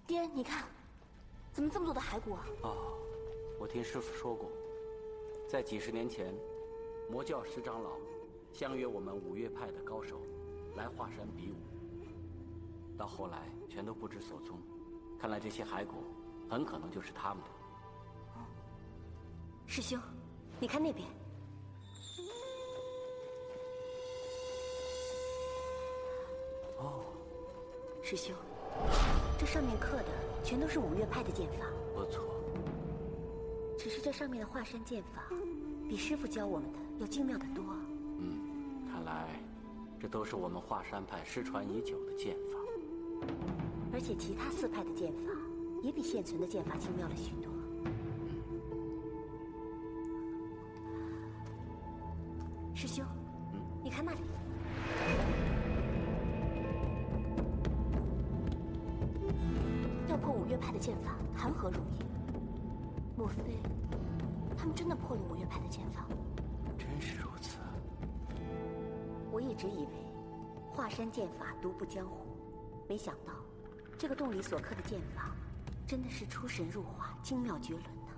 爹，你看，怎么这么多的骸骨啊？哦，我听师傅说过，在几十年前，魔教十长老相约我们五岳派的高手来华山比武，到后来全都不知所踪。看来这些骸骨很可能就是他们的。师兄，你看那边。哦，师兄，这上面刻的全都是五岳派的剑法。不错。只是这上面的华山剑法，比师傅教我们的要精妙得多。看来这都是我们华山派失传已久的剑法。而且其他4派的剑法也比现存的剑法精妙了许多。师兄，你看那里。要破五岳派的剑法，谈何容易？莫非他们真的破了五岳派的剑法？真是如此。我一直以为华山剑法独步江湖，没想到这个洞里所刻的剑法真的是出神入化，精妙绝伦呢。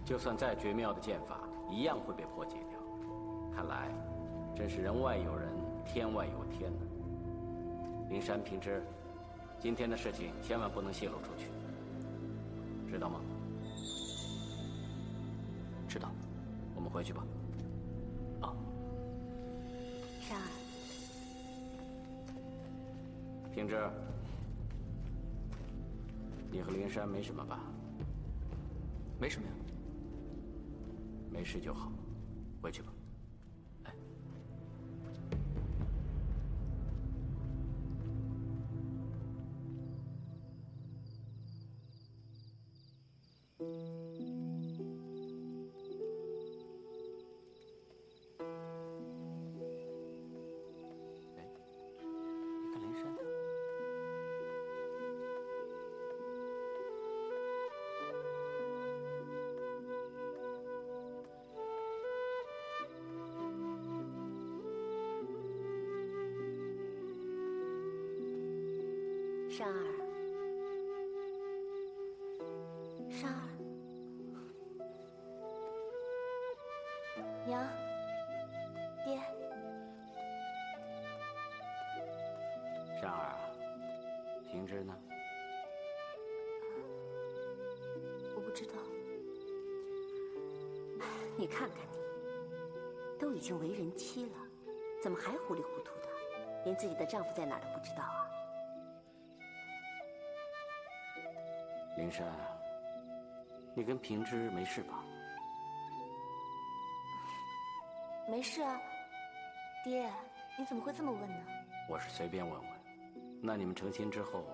就算再绝妙的剑法，一样会被破解掉。看来真是人外有人，天外有天呢。灵山平之，今天的事情千万不能泄露出去，知道吗？知道。我们回去吧。啊，山儿，平之，你和灵山没什么吧？没什么呀。没事就好，回去吧。哎，你看灵山他。山儿，山儿，娘，爹，山儿啊，平之呢？我不知道。你看看你，都已经为人妻了，怎么还糊里糊涂的，连自己的丈夫在哪儿都不知道啊？灵山，你跟平之没事吧？没事啊，爹，你怎么会这么问呢？我是随便问问。那你们成亲之后，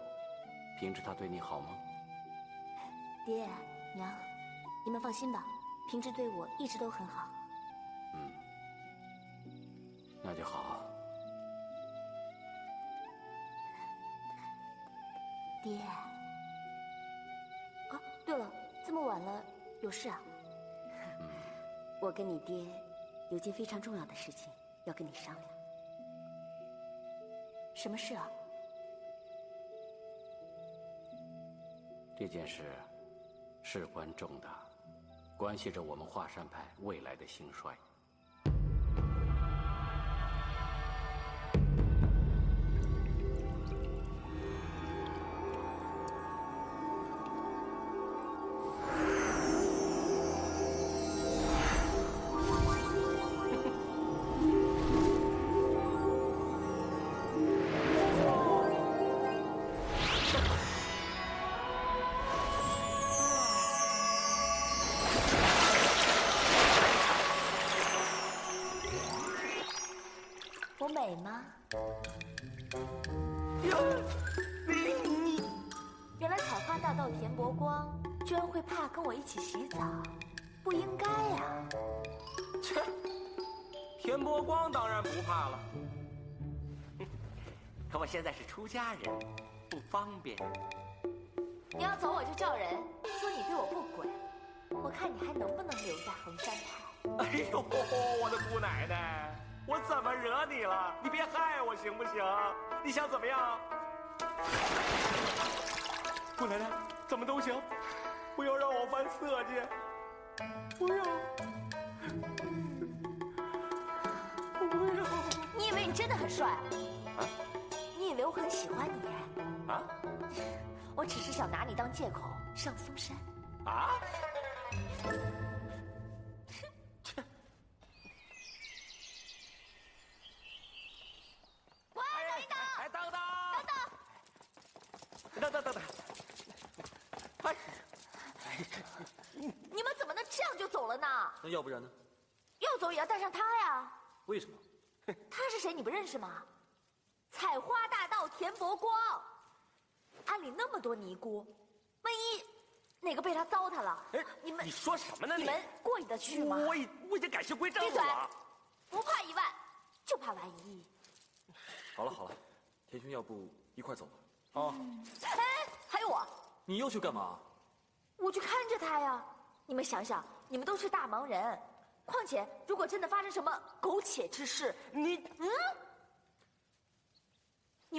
平之他对你好吗？爹娘，你们放心吧，平之对我一直都很好。那就好。爹。啊，对了，这么晚了，有事啊？我跟你爹有件非常重要的事情要跟你商量。什么事啊？这件事事关重大，关系着我们华山派未来的兴衰。我美吗？原来采花大盗田伯光居然会怕跟我一起洗澡，不应该呀！切，田伯光当然不怕了。可我现在是出家人，不方便。你要走我就叫人说你对我不轨，我看你还能不能留在衡山派。哎呦，我的姑奶奶，我怎么惹你了？你别害我行不行？你想怎么样？姑奶奶，怎么都行，不要让我犯色戒，不要，不要。你以为你真的很帅？啊？你以为我很喜欢你？啊？我只是想拿你当借口上嵩山。啊？喂，等一等！哎，等等！等！哎，你们怎么能这样就走了呢？那要不然呢？要走也要带上他呀。为什么？他是谁？你不认识吗？采花大盗田伯光。庵里那么多尼姑，万一哪个被他糟蹋了，哎，你们说什么呢？你们过意得去吗？我已经改邪归正闭嘴！了。不怕1万，就怕万一。好了，田兄，要不一块走吧？哦，哎，还有我，你又去干嘛？我去看着他呀。你们想想，你们都是大忙人，况且如果真的发生什么苟且之事，你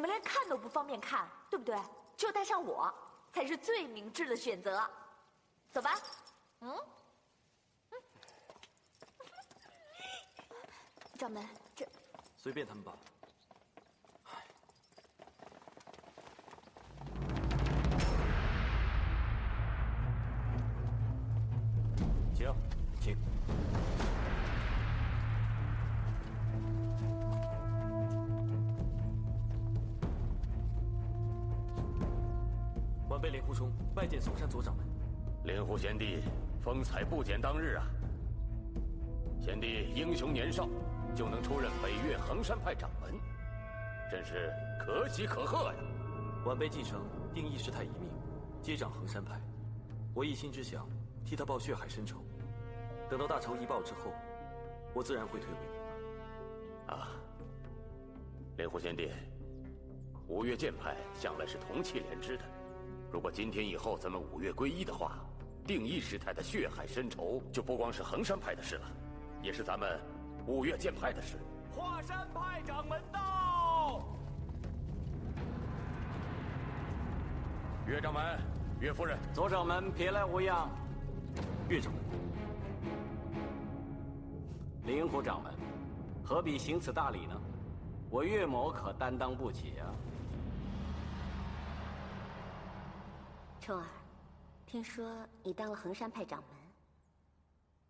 们连看都不方便看，对不对？只有带上我，才是最明智的选择。走吧。掌门，这随便他们吧。请。晚辈莲湖冲拜见嵩山左掌门。灵狐贤弟风采不减当日啊！贤弟英雄年少就能出任北岳衡山派掌门，真是可喜可贺呀！晚辈继承定义师太遗命，接掌衡山派。我一心只想替他报血海深仇。等到大仇一报之后，我自然会退位。啊，灵狐贤弟，五岳剑派向来是同气连枝的。如果今天以后咱们五岳归一的话，定义师太的血海深仇就不光是衡山派的事了，也是咱们五岳剑派的事。华山派掌门到！岳掌门，岳夫人，左掌门别来无恙。岳掌门，灵狐掌门，何必行此大礼呢？我岳某可担当不起啊。冲儿，听说你当了衡山派掌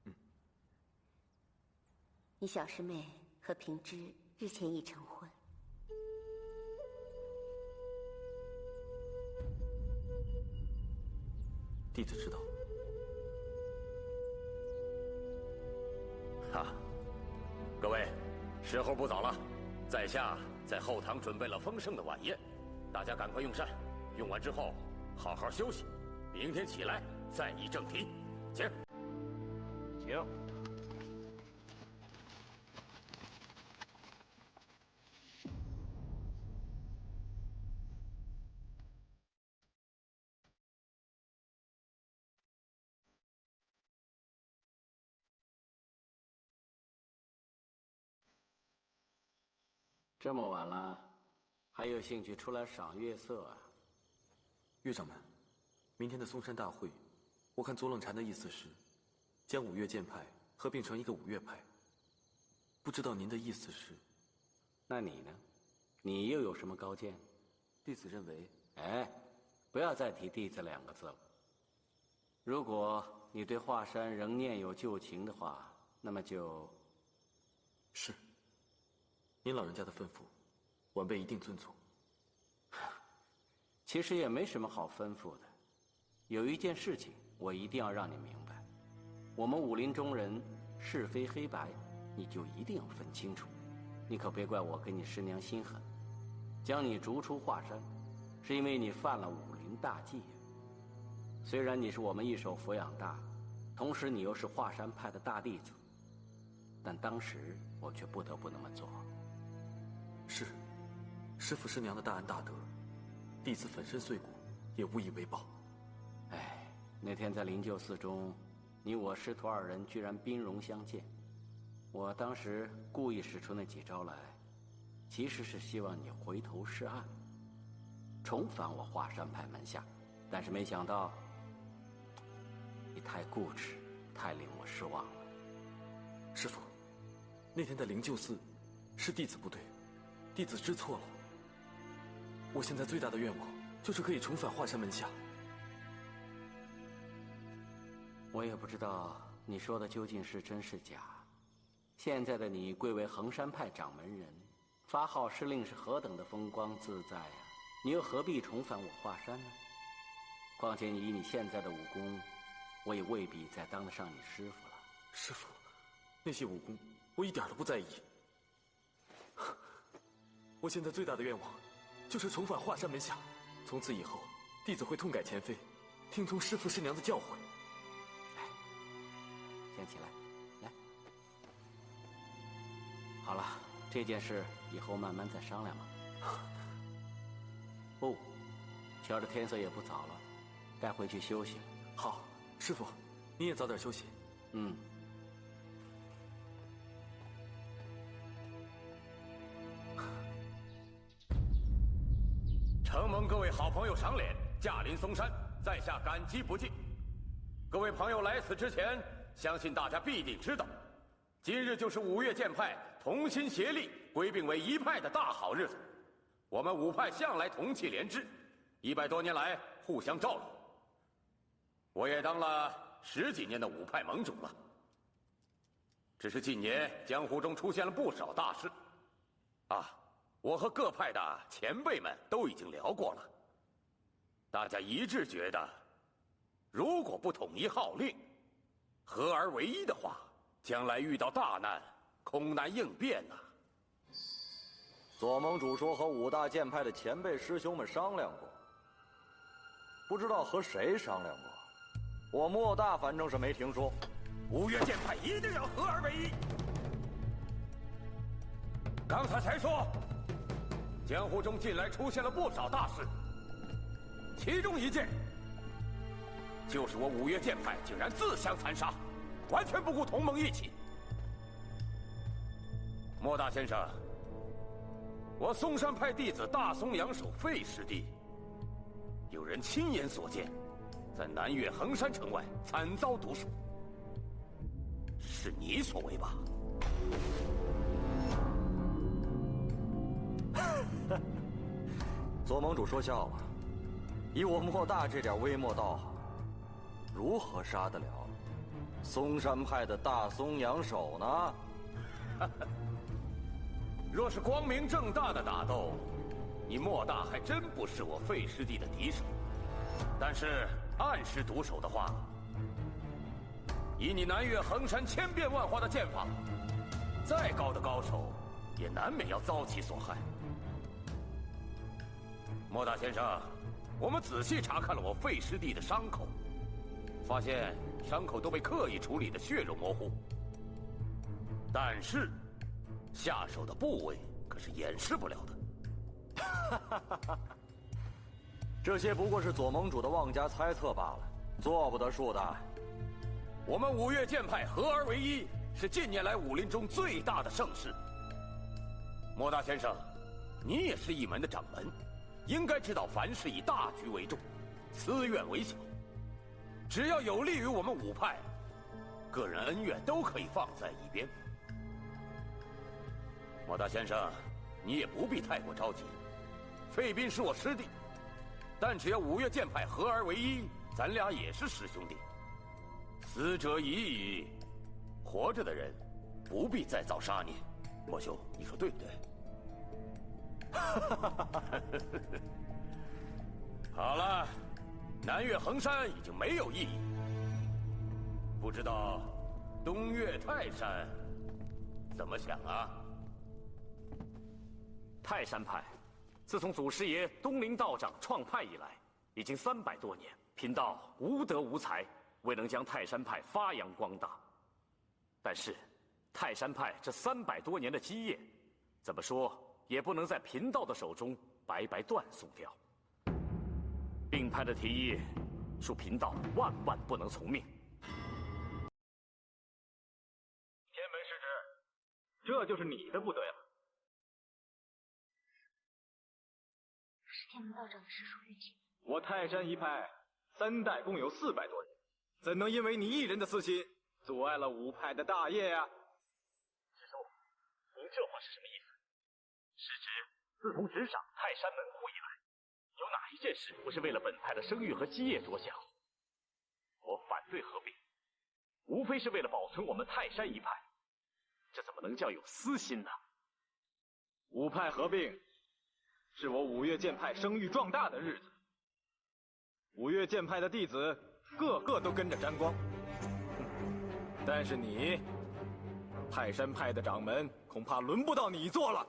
门。你小师妹和平之日前已成婚。弟子知道。哈，各位，时候不早了，在下在后堂准备了丰盛的晚宴，大家赶快用膳，用完之后好好休息，明天起来再议正题。请。请。这么晚了，还有兴趣出来赏月色啊？岳掌门，明天的嵩山大会，我看左冷禅的意思是，将五岳剑派合并成一个五岳派。不知道您的意思是？那你呢？你又有什么高见？弟子认为，哎，不要再提弟子2个字了。如果你对华山仍念有旧情的话，那么就……是。您老人家的吩咐，晚辈一定遵从。其实也没什么好吩咐的，有一件事情我一定要让你明白：我们武林中人是非黑白，你就一定要分清楚。你可别怪我跟你师娘心狠，将你逐出华山，是因为你犯了武林大忌。虽然你是我们一手抚养大，同时你又是华山派的大弟子，但当时我却不得不那么做。是，师父师娘的大恩大德，弟子粉身碎骨也无以为报。哎，那天在灵鹫寺中，你我师徒2人居然兵戎相见，我当时故意使出那几招来，其实是希望你回头是岸，重返我华山派门下。但是没想到，你太固执，太令我失望了。师父，那天的灵鹫寺，是弟子不对，弟子知错了。我现在最大的愿望，就是可以重返华山门下。我也不知道你说的究竟是真是假。现在的你贵为衡山派掌门人，发号施令是何等的风光自在啊！你又何必重返我华山呢？况且以你现在的武功，我也未必再当得上你师傅了。师父，那些武功我一点都不在意。我现在最大的愿望，就是重返华山门下。从此以后，弟子会痛改前非，听从师父师娘的教诲。先起来，来。好了，这件事以后慢慢再商量吧。不，瞧着天色也不早了，该回去休息了。好，师父，你也早点休息。嗯。承蒙各位好朋友赏脸，驾临嵩山，在下感激不尽。各位朋友来此之前，相信大家必定知道，今日就是五岳剑派同心协力归并为一派的大好日子。我们五派向来同气连枝，100多年来互相照应。我也当了10几年的五派盟主了。只是近年江湖中出现了不少大事，我和各派的前辈们都已经聊过了，大家一致觉得，如果不统一号令，合而为一的话，将来遇到大难，空难应变呐。左盟主说和5大剑派的前辈师兄们商量过，不知道和谁商量过，我莫大反正是没听说。五岳剑派一定要合而为一。刚才说，江湖中近来出现了不少大事，其中一件，就是我五岳剑派竟然自相残杀，完全不顾同盟义气。莫大先生，我嵩山派弟子大松阳守费师弟，有人亲眼所见，在南岳衡山城外惨遭毒手，是你所为吧？左盟主说笑了，以我莫大这点微末道行，如何杀得了嵩山派的大松阳守呢？若是光明正大的打斗，你莫大还真不是我费师弟的敌手。但是暗施毒手的话，以你南岳衡山千变万化的剑法，再高的高手也难免要遭其所害。莫大先生，我们仔细查看了我费师弟的伤口，发现伤口都被刻意处理的血肉模糊，但是下手的部位可是掩饰不了的。这些不过是左盟主的妄加猜测罢了，做不得数的。我们五岳剑派合而为一，是近年来武林中最大的盛事。莫大先生，你也是一门的掌门，应该知道凡事以大局为重，私怨为小。只要有利于我们五派，个人恩怨都可以放在一边。莫大先生，你也不必太过着急。费斌是我师弟，但只要五岳剑派合而为一，咱俩也是师兄弟。死者已矣，活着的人不必再造杀孽。莫兄，你说对不对？好了，南岳衡山已经没有意义，不知道东岳泰山怎么想啊？泰山派，自从祖师爷东林道长创派以来，已经300多年，贫道无德无才，未能将泰山派发扬光大。但是，泰山派这300多年的基业，怎么说也不能在贫道的手中白白断送掉。并派的提议，恕贫道万万不能从命。这就是你的不对了。我是天门道长的师叔玉姬。我泰山一派3代共有400多人，怎能因为你一人的私心，阻碍了5派的大业呀？师叔，您这话是什么意思？是指自从执掌泰山门户以来，有哪一件事不是为了本派的声誉和基业着想？我反对合并，无非是为了保存我们泰山一派，这怎么能叫有私心呢？5派合并，是我五岳剑派声誉壮大的日子。五岳剑派的弟子个个都跟着沾光，但是你，泰山派的掌门，恐怕轮不到你做了。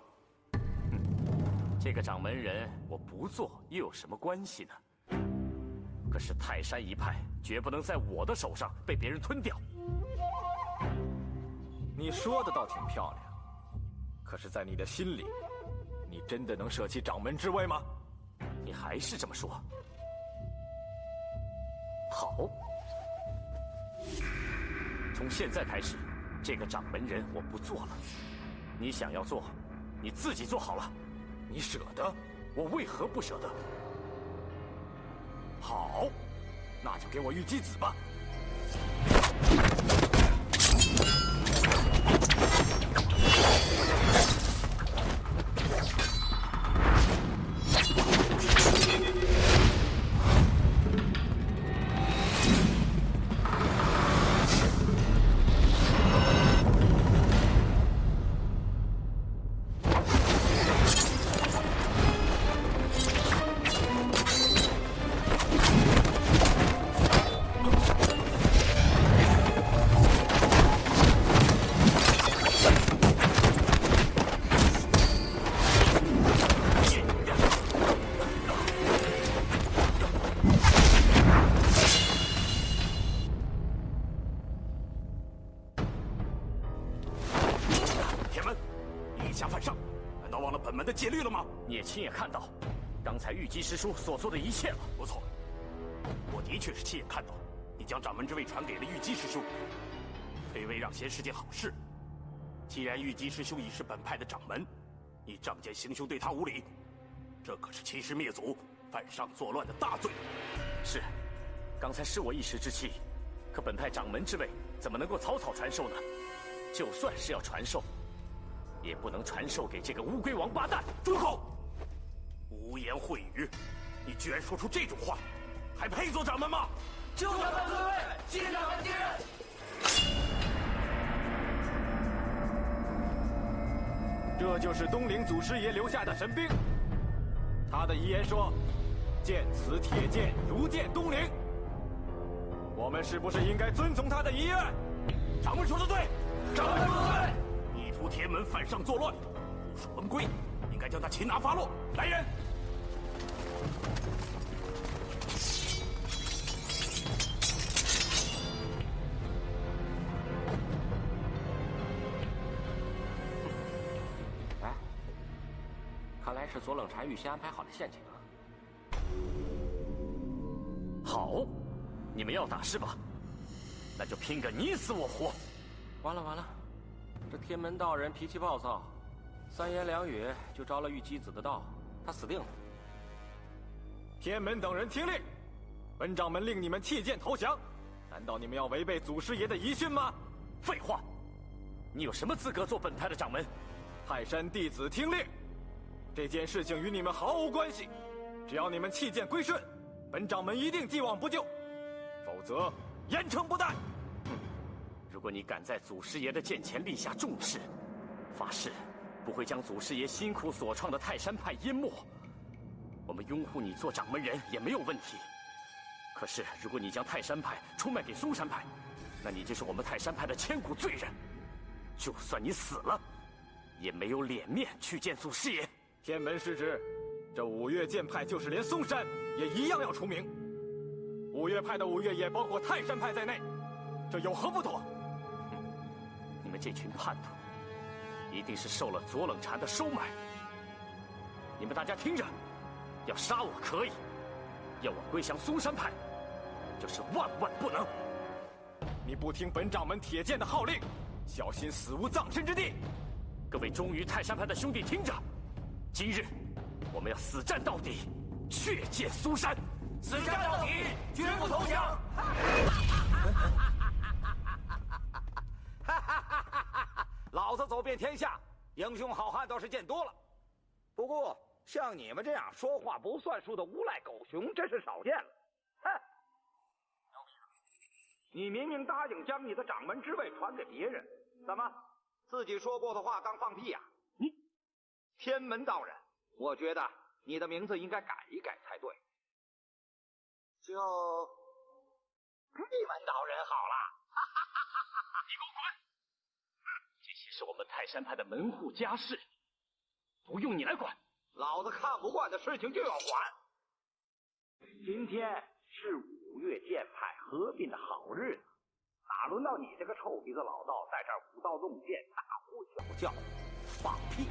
这个掌门人我不做又有什么关系呢？可是泰山一派绝不能在我的手上被别人吞掉。你说的倒挺漂亮，可是，在你的心里，你真的能舍弃掌门之位吗？你还是这么说？好，从现在开始，这个掌门人我不做了。你想要做，你自己做好了。你舍得？我为何不舍得？好，那就给我玉姬子吧。戒律了吗？你也亲眼看到刚才玉姬师叔所做的一切了。不错，我的确是亲眼看到你将掌门之位传给了玉姬师叔，退位让贤是件好事。既然玉姬师兄已是本派的掌门，你仗剑行凶对他无礼，这可是欺师灭祖、犯上作乱的大罪。是，刚才是我一时之气，可本派掌门之位怎么能够草草传授呢？就算是要传授，也不能传授给这个乌龟王八蛋！住口！污言秽语！你居然说出这种话，还配做掌门吗？就掌门退位，新掌门接任。这就是东陵祖师爷留下的神兵。他的遗言说：“剑此铁剑，如见东陵。”我们是不是应该遵从他的遗愿？掌门说的对，掌门说的对。意图天门，犯上作乱，误属门规，应该将他擒拿发落。来人！哎，看来是左冷禅预先安排好的陷阱啊。好，你们要打是吧？那就拼个你死我活！完了完了，这天门道人脾气暴躁，三言两语就着了玉姬子的道，他死定了。天门等人听令，本掌门令你们弃剑投降，难道你们要违背祖师爷的遗训吗？废话，你有什么资格做本派的掌门？泰山弟子听令，这件事情与你们毫无关系，只要你们弃剑归顺，本掌门一定既往不咎，否则严惩不贷。如果你敢在祖师爷的剑前立下重誓，发誓不会将祖师爷辛苦所创的泰山派淹没，我们拥护你做掌门人也没有问题。可是如果你将泰山派出卖给嵩山派，那你就是我们泰山派的千古罪人。就算你死了，也没有脸面去见祖师爷。天门失职，这五岳剑派就是连嵩山也一样要除名。五岳派的五岳也包括泰山派在内，这有何不妥？你们这群叛徒，一定是受了左冷禅的收买。你们大家听着，要杀我可以，要我归降嵩山派，就是万万不能。你不听本掌门铁剑的号令，小心死无葬身之地。各位忠于泰山派的兄弟听着，今日我们要死战到底，血溅苏山，死战到底，绝不投降。老子走遍天下，英雄好汉倒是见多了，不过像你们这样说话不算数的无赖狗熊，真是少见了。哼！你明明答应将你的掌门之位传给别人，怎么自己说过的话当放屁呀？你天门道人，我觉得你的名字应该改一改才对。就地门道人好了。你给我滚！这些是我们泰山派的门户家事，不用你来管。老子看不惯的事情就要管。今天是5岳剑派合并的好日子，哪轮到你这个臭鼻子老道在这儿舞刀弄剑、大呼小叫、放屁？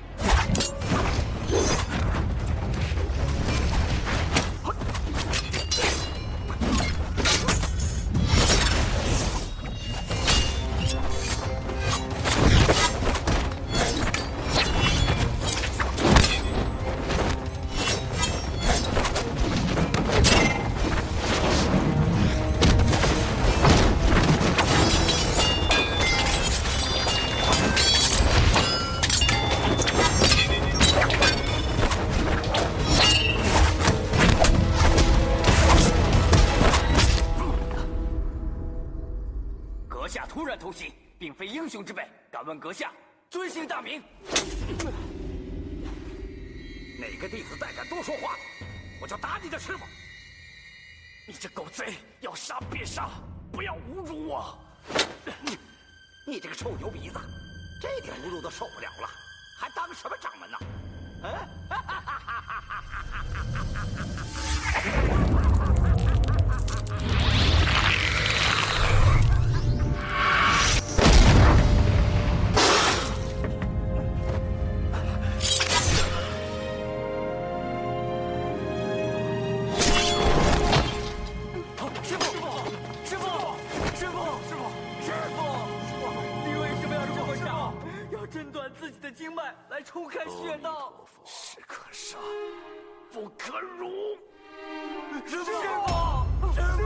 偷袭，并非英雄之辈，敢问阁下尊姓大名？哪个弟子再敢多说话，我就打你的师傅！你这狗贼，要杀便杀，不要侮辱我！你这个臭牛鼻子，这点侮辱都受不了了，还当什么掌门呢？经脉来冲开穴道，士可杀，不可辱。师傅，师傅，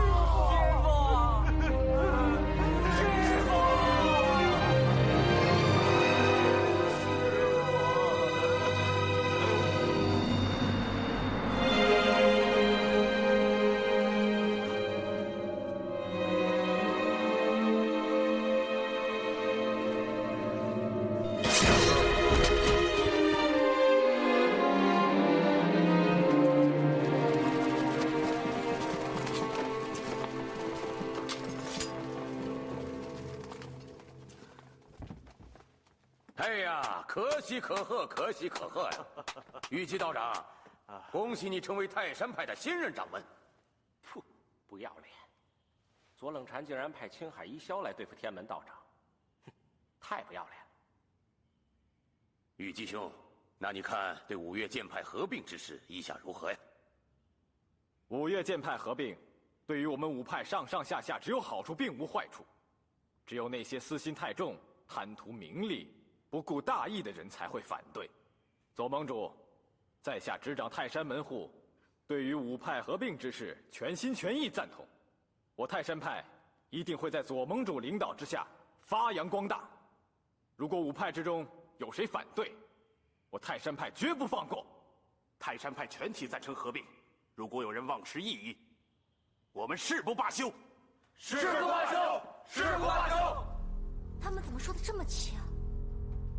哎呀，可喜可贺，可喜可贺呀！玉姬道长，恭喜你成为泰山派的新任掌门。噗，不要脸！左冷禅竟然派青海一霄来对付天门道长，哼，太不要脸了！玉姬兄，那你看对5岳剑派合并之事意下如何呀？5岳剑派合并，对于我们5派上上下下只有好处，并无坏处。只有那些私心太重、贪图名利、不顾大义的人才会反对。左盟主，在下执掌泰山门户，对于5派合并之事全心全意赞同。我泰山派一定会在左盟主领导之下发扬光大。如果5派之中有谁反对，我泰山派绝不放过。泰山派全体赞成合并，如果有人妄持异议，我们誓不罢休。誓不罢休，誓不罢休。他们怎么说的这么轻？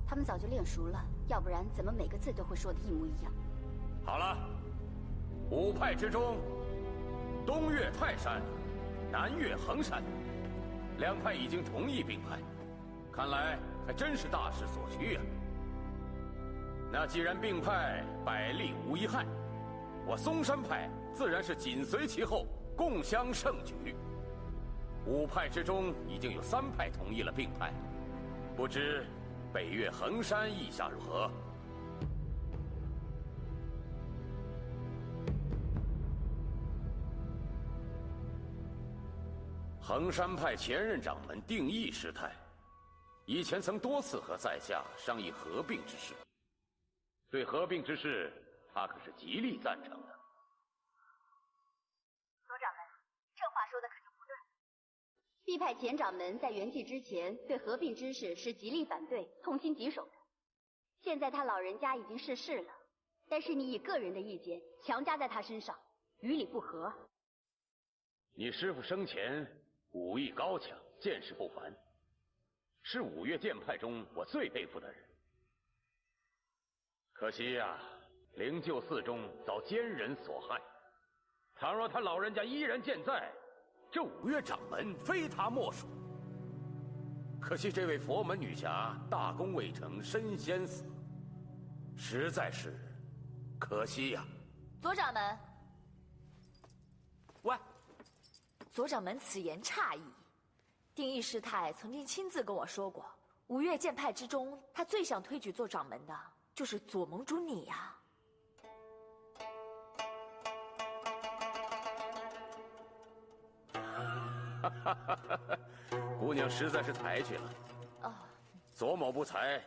他们早就练熟了，要不然怎么每个字都会说的一模一样？好了，5派之中，东岳泰山，南岳衡山，2派已经同意并派，看来还真是大势所趋呀。那既然并派，百利无一害，我嵩山派自然是紧随其后，共襄盛举。5派之中已经有3派同意了并派，不知北岳衡山意下如何？衡山派前任掌门定义师太，以前曾多次和在下商议合并之事，对合并之事，他可是极力赞成的。左掌门，这话说的可就不对。毕派前掌门在圆寂之前对合并之事是极力反对、痛心疾首的。现在他老人家已经逝世了，但是你以个人的意见强加在他身上，与理不合。你师父生前武艺高强，见识不凡，是五岳剑派中我最佩服的人。可惜呀，灵鹫寺中遭奸人所害。倘若他老人家依然健在，这五岳掌门非他莫属。可惜这位佛门女侠大功未成身先死，实在是可惜呀。左掌门，喂，左掌门此言差矣。定义师太曾经亲自跟我说过，五岳剑派之中，他最想推举做掌门的就是左盟主你呀。姑娘实在是抬举了。哦，左某不才，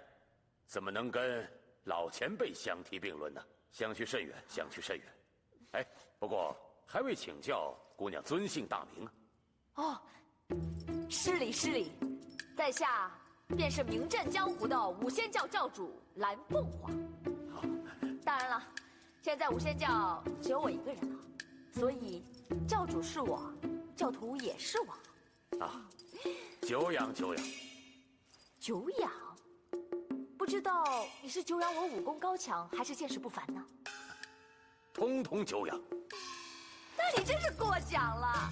怎么能跟老前辈相提并论呢？相去甚远，相去甚远。哎，不过还未请教姑娘尊姓大名啊？哦，失礼失礼，在下便是名震江湖的五仙教教主蓝凤凰。当然了，现在五仙教只有我一个人了，所以教主是我，教徒也是我。啊，久仰久仰。久仰？不知道你是久仰我武功高强，还是见识不凡呢？通通久仰。那你真是过奖了。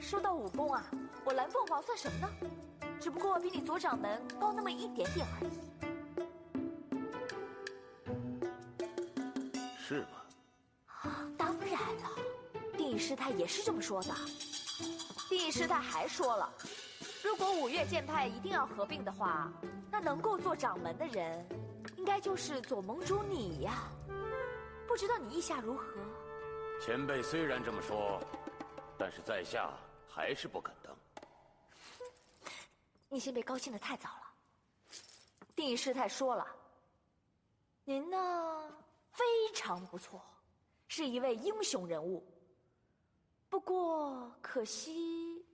说到武功啊，我蓝凤凰算什么呢？只不过比你左掌门高那么一点点而已。是吗？当然了，定义师太也是这么说的。定义师太还说了，如果五岳剑派一定要合并的话，那能够做掌门的人，应该就是左盟主你呀。不知道你意下如何？前辈虽然这么说，但是在下还是不敢当。你先别高兴得太早了。定义师太说了，您呢非常不错，是一位英雄人物。不过可惜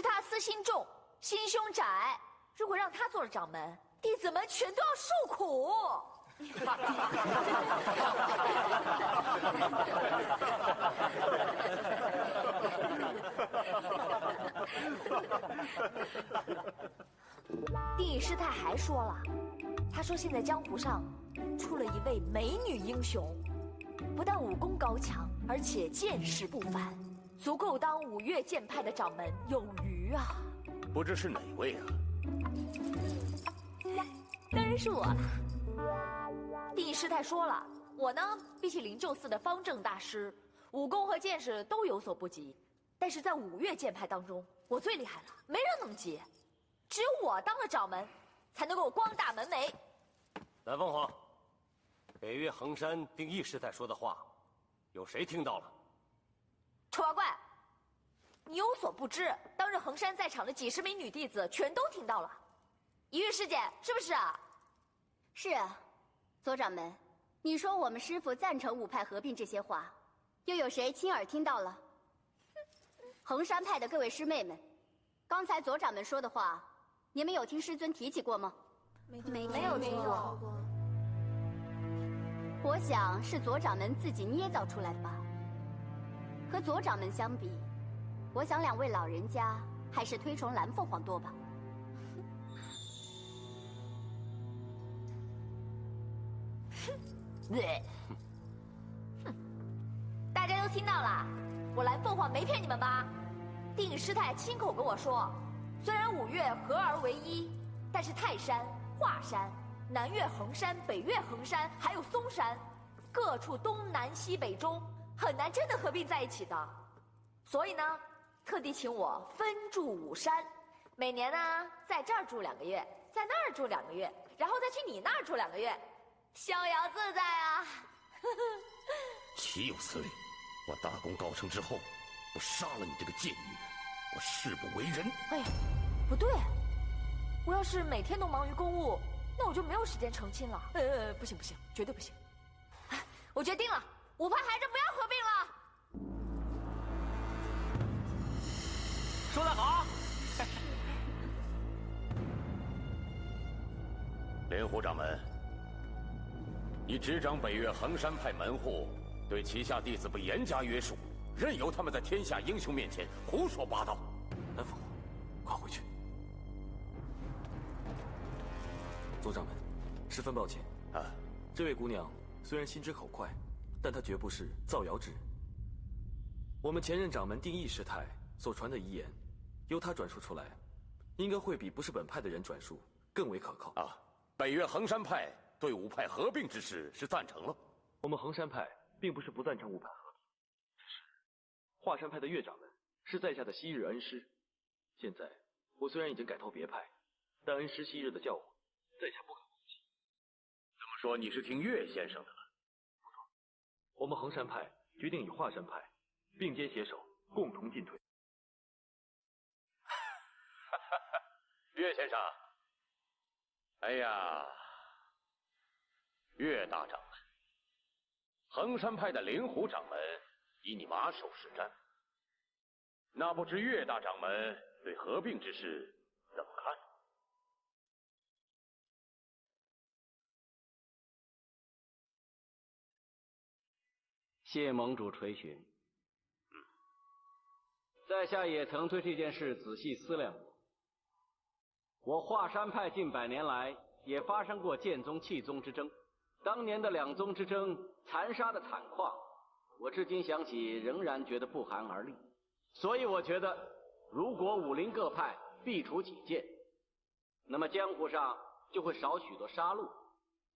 他私心重，心胸窄。如果让他做了掌门，弟子们全都要受苦。定义师太还说了，他说现在江湖上出了一位美女英雄，不但武功高强，而且见识不凡，足够当五岳剑派的掌门有余啊。不知是哪位啊？当然是我了。定义师太说了，我呢比起灵鹫寺的方正大师，武功和见识都有所不及，但是在五岳剑派当中，我最厉害了，没人能及。只有我当了掌门，才能够光大门楣。蓝凤凰，北岳衡山定义师太说的话，有谁听到了？丑八怪，你有所不知，当日衡山在场的几十名女弟子全都听到了。一玉师姐，是不是啊？是啊，左掌门，你说我们师父赞成五派合并这些话，又有谁亲耳听到了？衡山派的各位师妹们，刚才左掌门说的话，你们有听师尊提起过吗？没有听过。我想是左掌门自己捏造出来的吧。和左掌门相比，我想两位老人家还是推崇蓝凤凰多吧。对，大家都听到了，我蓝凤凰没骗你们吧？定义师太亲口跟我说，虽然五岳合而为一，但是泰山、华山、南岳衡山、北岳衡山还有嵩山，各处东南西北中很难真的合并在一起的。所以呢，特地请我分驻五山，每年呢在这儿住2个月，在那儿住2个月，然后再去你那儿住2个月。逍遥自在啊！岂有此理！我大功告成之后，我杀了你这个贱女人，我誓不为人。哎呀，不对，我要是每天都忙于公务，那我就没有时间成亲了。不行不行，绝对不行！我决定了，5派还是不要合并了。说得好。莲湖掌门，你执掌北岳衡山派门户，对旗下弟子不严加约束，任由他们在天下英雄面前胡说八道。南府，快回去。左掌门，十分抱歉啊，这位姑娘虽然心直口快，但她绝不是造谣之人。我们前任掌门定义师太所传的遗言，由她转述出来，应该会比不是本派的人转述更为可靠啊。北岳衡山派对5派合并之事是赞成了。我们衡山派并不是不赞成5派合并，只是华山派的岳掌门是在下的昔日恩师。现在我虽然已经改投别派，但恩师昔日的教诲，在下不可忘记。这么说你是听岳先生的了？不错，我们衡山派决定与华山派并肩携手，共同进退。岳先生，哎呀，岳大掌门，衡山派的灵狐掌门以你马首是瞻，那不知岳大掌门对合并之事怎么看？谢盟主垂询。在下也曾对这件事仔细思量过。我华山派近100年来也发生过剑宗气宗之争，当年的2宗之争残杀的惨况，我至今想起仍然觉得不寒而栗。所以我觉得，如果武林各派避除己见，那么江湖上就会少许多杀戮，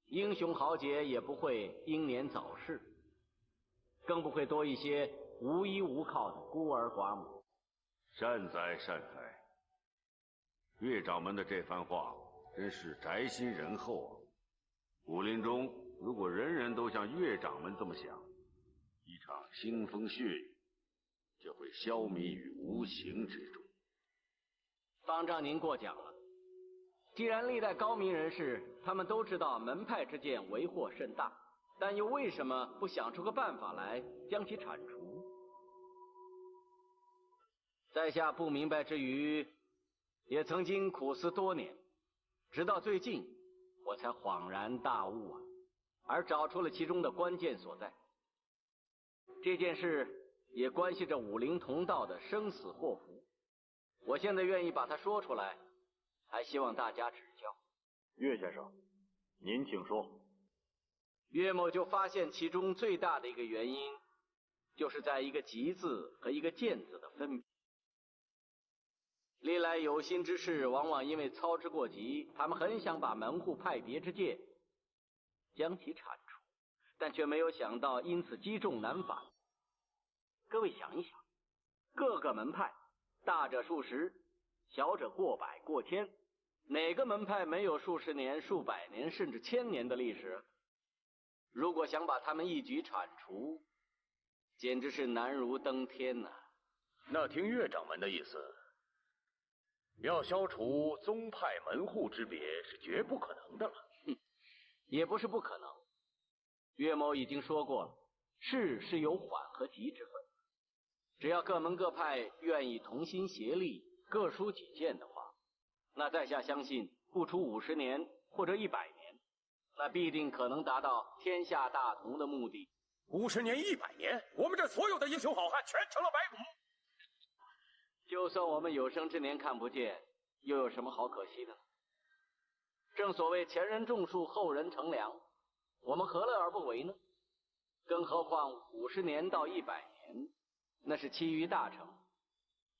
英雄豪杰也不会英年早逝，更不会多一些无依无靠的孤儿寡母。善哉善哉，岳掌门的这番话真是宅心仁厚啊！武林中如果人人都像岳掌门这么想，一场腥风血雨就会消弭于无形之中。方丈您过奖了。既然历代高明人士他们都知道门派之间为祸甚大，但又为什么不想出个办法来将其铲除？在下不明白之余，也曾经苦思多年，直到最近我才恍然大悟啊，而找出了其中的关键所在。这件事也关系着武林同道的生死祸福，我现在愿意把它说出来，还希望大家指教。岳先生，您请说。岳某就发现其中最大的一个原因，就是在一个吉字和一个贱字的分别。历来有心之士往往因为操之过急，他们很想把门户派别之戒将其铲除，但却没有想到因此积重难返。各位想一想，各个门派大者数十，小者过百过千，哪个门派没有数十年、数百年甚至1000年的历史？如果想把他们一举铲除，简直是难如登天呐！那听岳掌门的意思，要消除宗派门户之别是绝不可能的了。也不是不可能。岳某已经说过了，事是有缓和急之分。只要各门各派愿意同心协力，各抒己见的话，那在下相信不出50年或者100年，那必定可能达到天下大同的目的。50年、100年，我们这所有的英雄好汉全成了白骨。就算我们有生之年看不见，又有什么好可惜的呢？正所谓前人种树，后人乘凉，我们何乐而不为呢？更何况50年到100年，那是期于大成。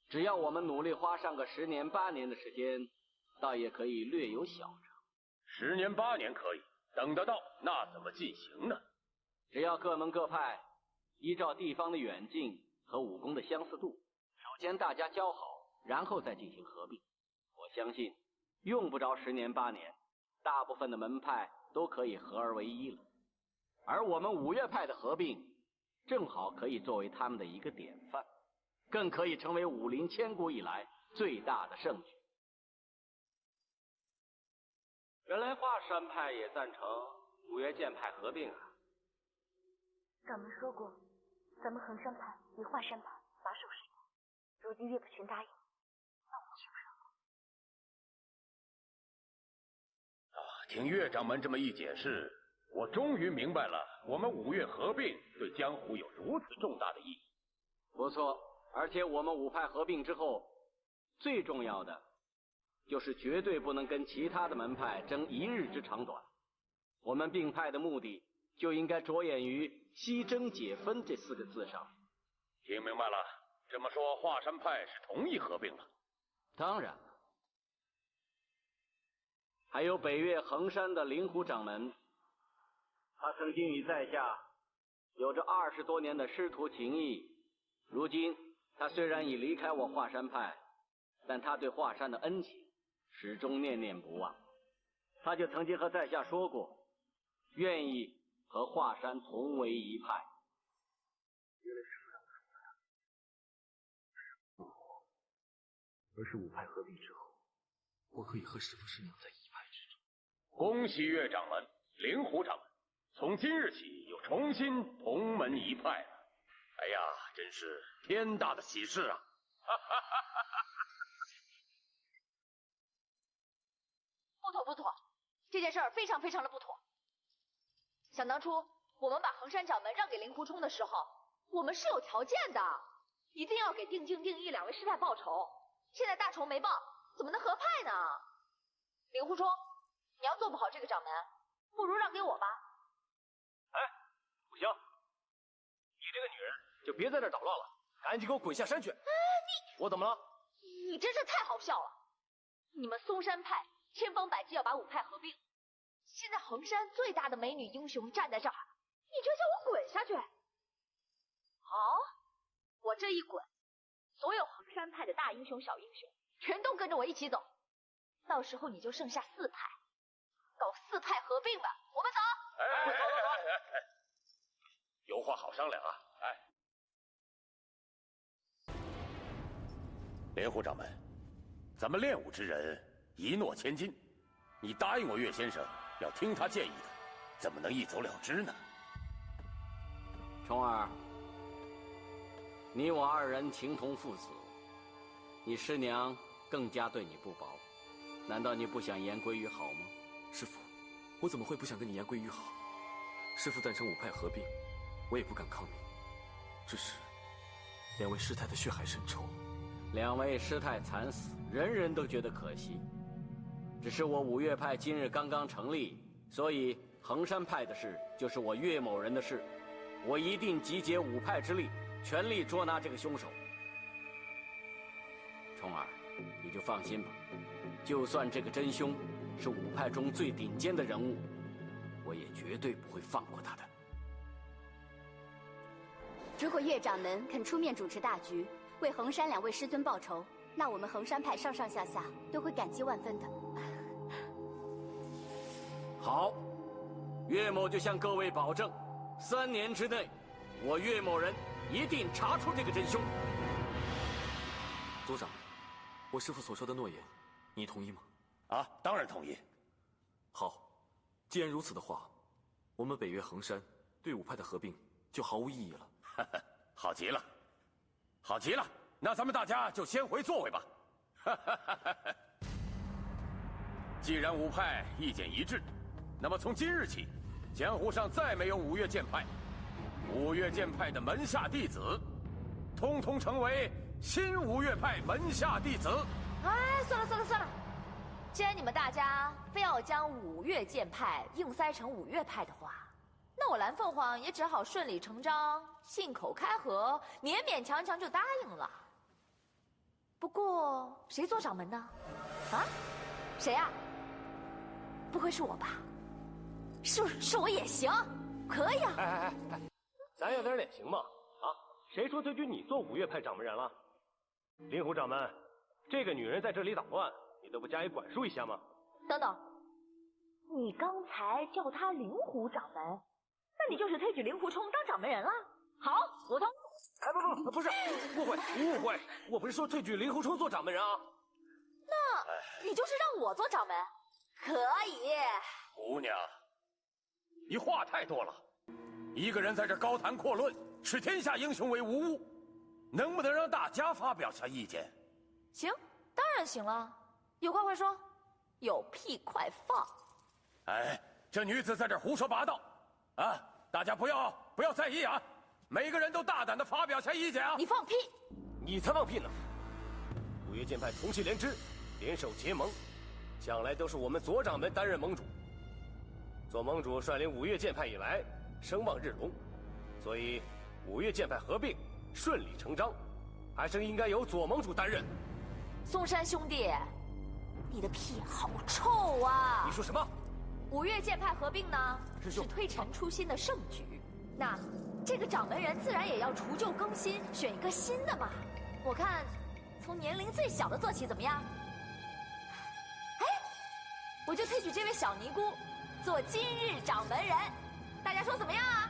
只要我们努力花上个10年8年的时间，倒也可以略有小成。 10年8年可以，等得到，那怎么进行呢？只要各门各派依照地方的远近和武功的相似度，首先大家交好，然后再进行合并。我相信用不着10年8年，大部分的门派都可以合而为一了。而我们五岳派的合并，正好可以作为他们的一个典范，更可以成为武林千古以来最大的盛举。原来华山派也赞成五岳剑派合并啊。掌门说过，咱们衡山派与华山派把手是友，如今岳不群答应，那我岂不是？听岳掌门这么一解释，我终于明白了，我们五岳合并对江湖有如此重大的意义。不错，而且我们五派合并之后，最重要的就是绝对不能跟其他的门派争一日之长短。我们并派的目的就应该着眼于西征解分这4个字上。听明白了，这么说华山派是同意合并了？当然了。还有北岳衡山的灵狐掌门，他曾经与在下有着20多年的师徒情谊。如今他虽然已离开我华山派，但他对华山的恩情始终念念不忘。他就曾经和在下说过，愿意和华山同为一派。而是五派合并之后，我可以和师父师娘在一派之中。恭喜岳掌门、灵狐掌门，从今日起又重新同门一派了。哎呀，真是天大的喜事啊！不妥不妥，这件事儿非常非常的不妥。想当初我们把衡山掌门让给令狐冲的时候，我们是有条件的，一定要给定静、定义2位师太报仇。现在大仇没报，怎么能合派呢？令狐冲，你要做不好这个掌门，不如让给我吧。哎，不行，你这个女人就别在这捣乱了，赶紧给我滚下山去！我怎么了？你真是太好笑了！你们嵩山派千方百计要把五派合并，现在衡山最大的美女英雄站在这儿，你就叫我滚下去？好，我这一滚，所有衡山派的大英雄、小英雄全都跟着我一起走，到时候你就剩下4派，搞4派合并吧。我们走。哎，有话好商量啊！莲湖掌门，咱们练武之人一诺千金，你答应我岳先生要听他建议的，怎么能一走了之呢？冲儿，你我2人情同父子，你师娘更加对你不薄，难道你不想言归于好吗？师父，我怎么会不想跟你言归于好？师父赞成五派合并，我也不敢抗命。只是2位师太的血海深仇，2位师太惨死，人人都觉得可惜。只是我五岳派今日刚刚成立，所以衡山派的事就是我岳某人的事，我一定集结5派之力，全力捉拿这个凶手。冲儿，你就放心吧，就算这个真凶是5派中最顶尖的人物，我也绝对不会放过他的。如果岳掌门肯出面主持大局，为衡山2位师尊报仇，那我们衡山派上上下下都会感激万分的。好，岳某就向各位保证，3年之内，我岳某人一定查出这个真凶。族长，我师父所说的诺言，你同意吗？啊，当然同意。好，既然如此的话，我们北岳衡山对5派的合并就毫无意义了。好极了，好极了，那咱们大家就先回座位吧。既然5派意见一致，那么从今日起，江湖上再没有5岳剑派，5岳剑派的门下弟子，通通成为新5岳派门下弟子。哎，算了算了算了，既然你们大家非要将5岳剑派硬塞成5岳派的话，那我蓝凤凰也只好顺理成章、信口开河，勉勉强强就答应了。不过谁做掌门呢？啊？谁呀？不会是我吧？是我也行，可以啊。哎，咱要点脸行吗？啊，谁说推举你做5岳派掌门人了？灵狐掌门，这个女人在这里捣乱，你都不加以管束一下吗？等等，你刚才叫她灵狐掌门，那你就是推举令狐冲当掌门人了？好，我同意。哎，不是，误会，我不是说推举令狐冲做掌门人啊。那你就是让我做掌门，可以。姑娘，你话太多了，一个人在这高谈阔论，视天下英雄为无物，能不能让大家发表下意见？行，当然行了。有话快说，有屁快放。哎，这女子在这胡说八道，啊！大家不要在意啊！每个人都大胆地发表下意见啊！你放屁！你才放屁呢！五岳剑派同气连枝，联手结盟，向来都是我们左掌门担任盟主。左盟主率领五岳剑派以来，声望日隆，所以五岳剑派合并顺理成章，还是应该由左盟主担任。嵩山兄弟，你的屁好臭啊！你说什么？五岳剑派合并呢，是推陈出新的盛举。那这个掌门人自然也要除旧更新，选一个新的嘛。我看从年龄最小的做起怎么样？哎，我就推举这位小尼姑做今日掌门人，大家说怎么样啊？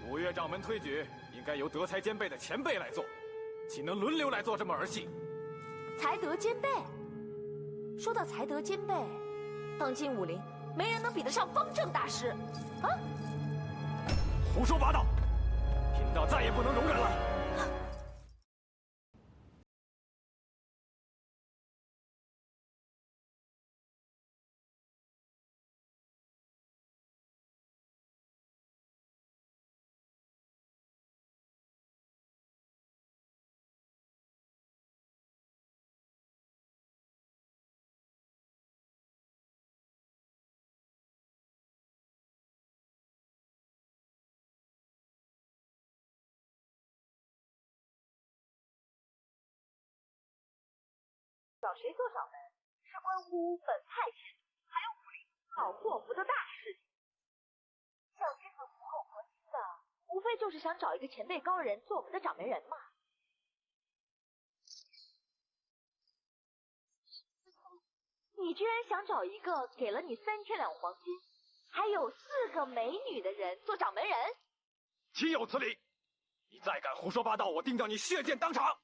五岳掌门推举应该由德才兼备的前辈来做，岂能轮流来做这么儿戏？才德兼备。说到才德兼备，当今武林没人能比得上方正大师，啊！胡说八道，贫道再也不能容忍了。找谁做掌门，是关乎本派前途还有武林好祸福的大事情。小女子苦口婆心的，无非就是想找一个前辈高人做我们的掌门人嘛。你居然想找一个给了你3000两黄金，还有4个美女的人做掌门人？岂有此理！你再敢胡说八道，我定叫你血溅当场！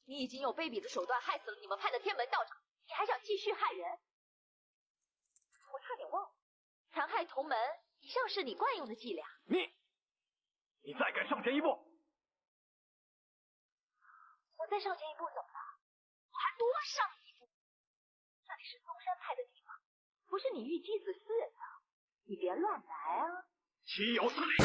你已经用卑鄙的手段害死了你们派的天门道长，你还想继续害人？我差点忘了，残害同门一向是你惯用的伎俩。你再敢上前一步！我再上前一步怎么了？我还多上一步。这里是嵩山派的地方，不是你玉姬子私人的，你别乱来啊！岂有此理！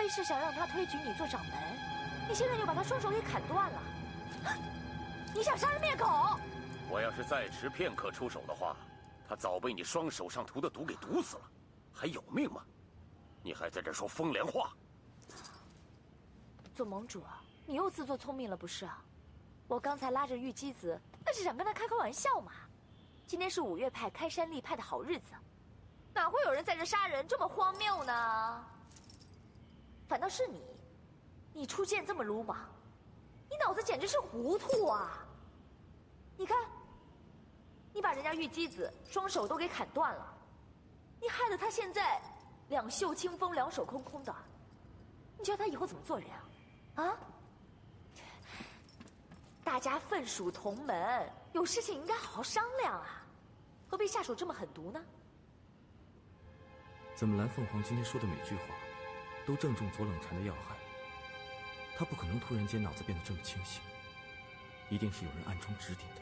是想让他推举你做掌门，你现在又把他双手给砍断了，你想杀人灭口！我要是再迟片刻出手的话，他早被你双手上涂的毒给毒死了，还有命吗？你还在这说风凉话！左盟主，你又自作聪明了不是？我刚才拉着玉姬子，那是想跟他开玩笑嘛。今天是五岳派开山立派的好日子，哪会有人在这杀人这么荒谬呢？反倒是你出剑这么鲁莽，你脑子简直是糊涂啊！你看，你把人家玉姬子双手都给砍断了，你害得他现在两袖清风，两手空空的，你觉得他以后怎么做人啊？啊？大家分属同门，有事情应该好好商量啊，何必下手这么狠毒呢？怎么蓝凤凰今天说的每句话都正中左冷禅的要害？他不可能突然间脑子变得这么清醒，一定是有人暗中指点的。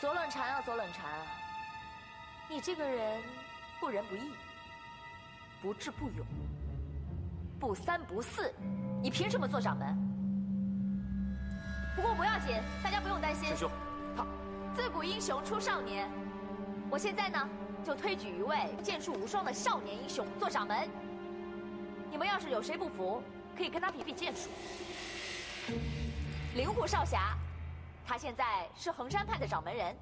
左冷禅啊，左冷禅啊，你这个人不仁不义，不智不勇，不三不四，你凭什么做掌门？不过不要紧，大家不用担心。师兄，自古英雄出少年，我现在呢就推举一位剑术无双的少年英雄做掌门。你们要是有谁不服，可以跟他比比剑术。灵狐少侠，他现在是衡山派的掌门人。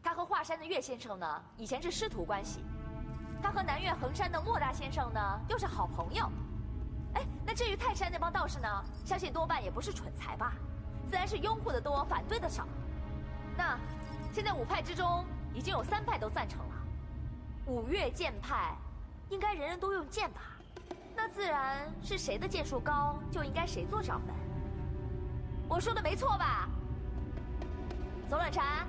他和华山的岳先生呢，以前是师徒关系。他和南岳衡山的莫大先生呢，又是好朋友。哎，那至于泰山那帮道士呢，相信多半也不是蠢材吧，自然是拥护的多，反对的少。那现在5派之中，已经有3派都赞成了。5岳剑派，应该人人都用剑吧？那自然是谁的剑术高，就应该谁做掌门。我说的没错吧？左冷禅，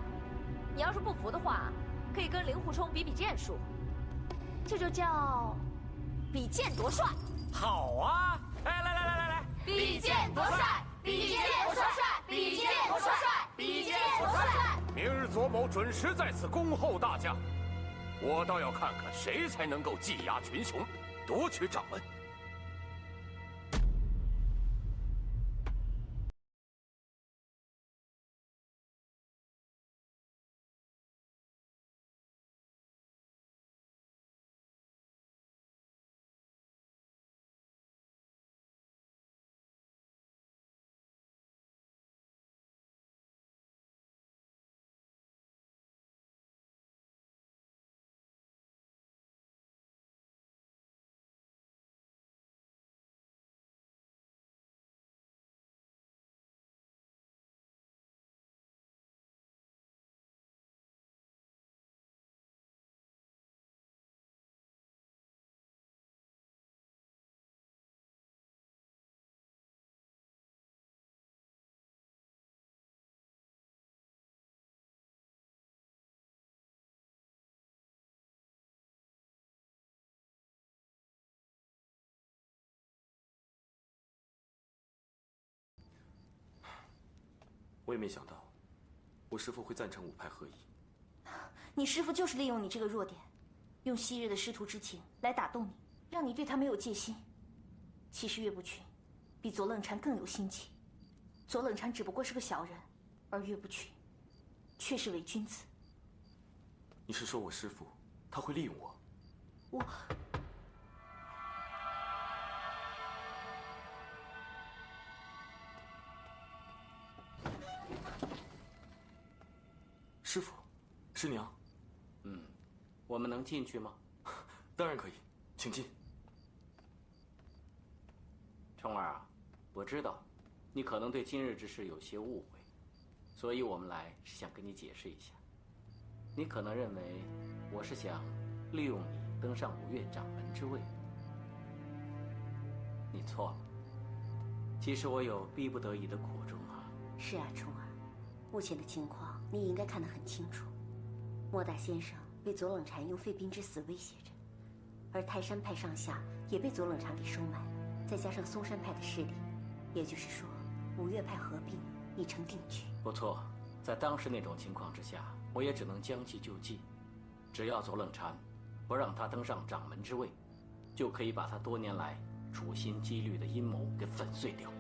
你要是不服的话，可以跟令狐冲比比剑术，这就叫比剑夺帅。好啊！哎，来，比剑夺帅，比剑夺帅，比剑夺帅，比剑夺帅。明日左某准时在此恭候大驾。我倒要看看谁才能够技压群雄，夺取掌门。我也没想到，我师父会赞成5派合一。你师父就是利用你这个弱点，用昔日的师徒之情来打动你，让你对他没有戒心。其实岳不群比左冷禅更有心机，左冷禅只不过是个小人，而岳不群却是伪君子。你是说我师父他会利用我？我。师父，师娘，我们能进去吗？当然可以，请进。冲儿啊，我知道，你可能对今日之事有些误会，所以我们来是想跟你解释一下。你可能认为我是想利用你登上5岳掌门之位，你错了。其实我有逼不得已的苦衷啊。是啊，冲儿，目前的情况你也应该看得很清楚。莫大先生被左冷禅用废兵之死威胁着，而泰山派上下也被左冷禅给收买了，再加上嵩山派的势力，也就是说5岳派合并已成定局。不错，在当时那种情况之下，我也只能将计就计。只要左冷禅不让他登上掌门之位，就可以把他多年来处心积虑的阴谋给粉碎掉。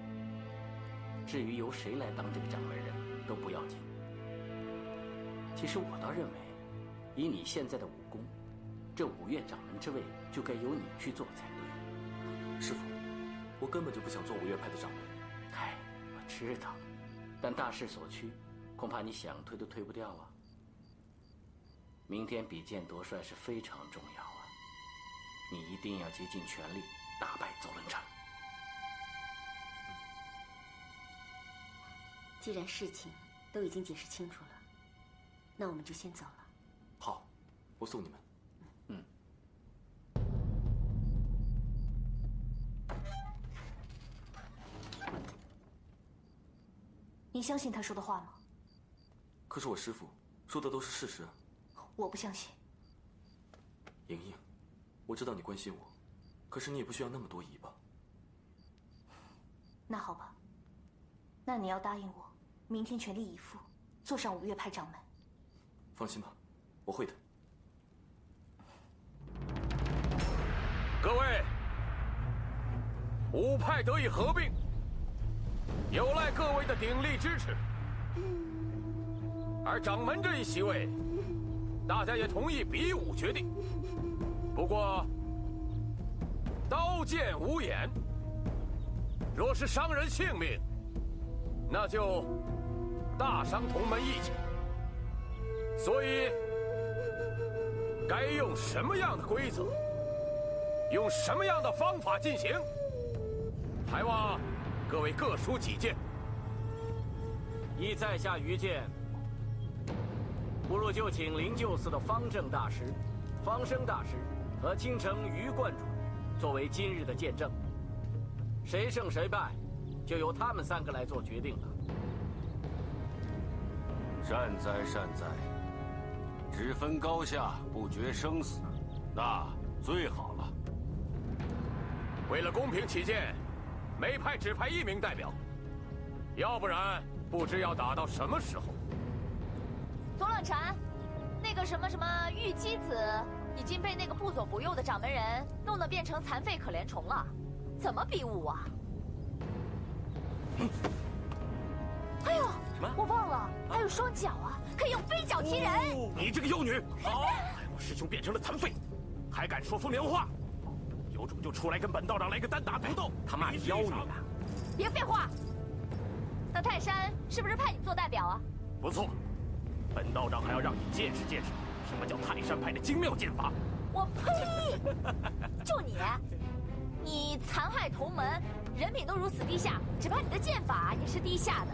至于由谁来当这个掌门人都不要紧。其实我倒认为，以你现在的武功，这5岳掌门之位就该由你去做才对。师父，我根本就不想做5岳派的掌门。哎，我知道，但大势所趋，恐怕你想推都推不掉啊。明天比剑夺帅是非常重要啊，你一定要竭尽全力打败左冷禅。既然事情都已经解释清楚了，那我们就先走了。好，我送你们。你相信他说的话吗？可是我师父说的都是事实。我不相信。莹莹，我知道你关心我，可是你也不需要那么多疑吧？那好吧，那你要答应我，明天全力以赴，坐上5岳派掌门。放心吧，我会的。各位，五派得以合并，有赖各位的鼎力支持。而掌门这一席位，大家也同意比武决定。不过，刀剑无眼，若是伤人性命，那就大伤同门义气。所以，该用什么样的规则，用什么样的方法进行，还望各位各抒己见。依在下愚见，不如就请灵鹫寺的方正大师、方生大师和青城余观主作为今日的见证，谁胜谁败，就由他们3个来做决定了。善哉善哉，只分高下，不决生死，那最好了。为了公平起见，每派只派1名代表，要不然不知要打到什么时候。左冷禅，那个什么玉姬子已经被那个不左不右的掌门人弄得变成残废可怜虫了，怎么比武啊？哎呦，什么？我忘了，还有双脚啊，可以用飞脚踢人。你这个幼女，好，害我师兄变成了残废，还敢说风凉话？有种就出来跟本道长来个单打独斗！他骂你妖女啊！别废话。那泰山是不是派你做代表啊？不错，本道长还要让你见识见识什么叫泰山派的精妙剑法。我呸！就你残害同门，人品都如此低下，只怕你的剑法也是低下的。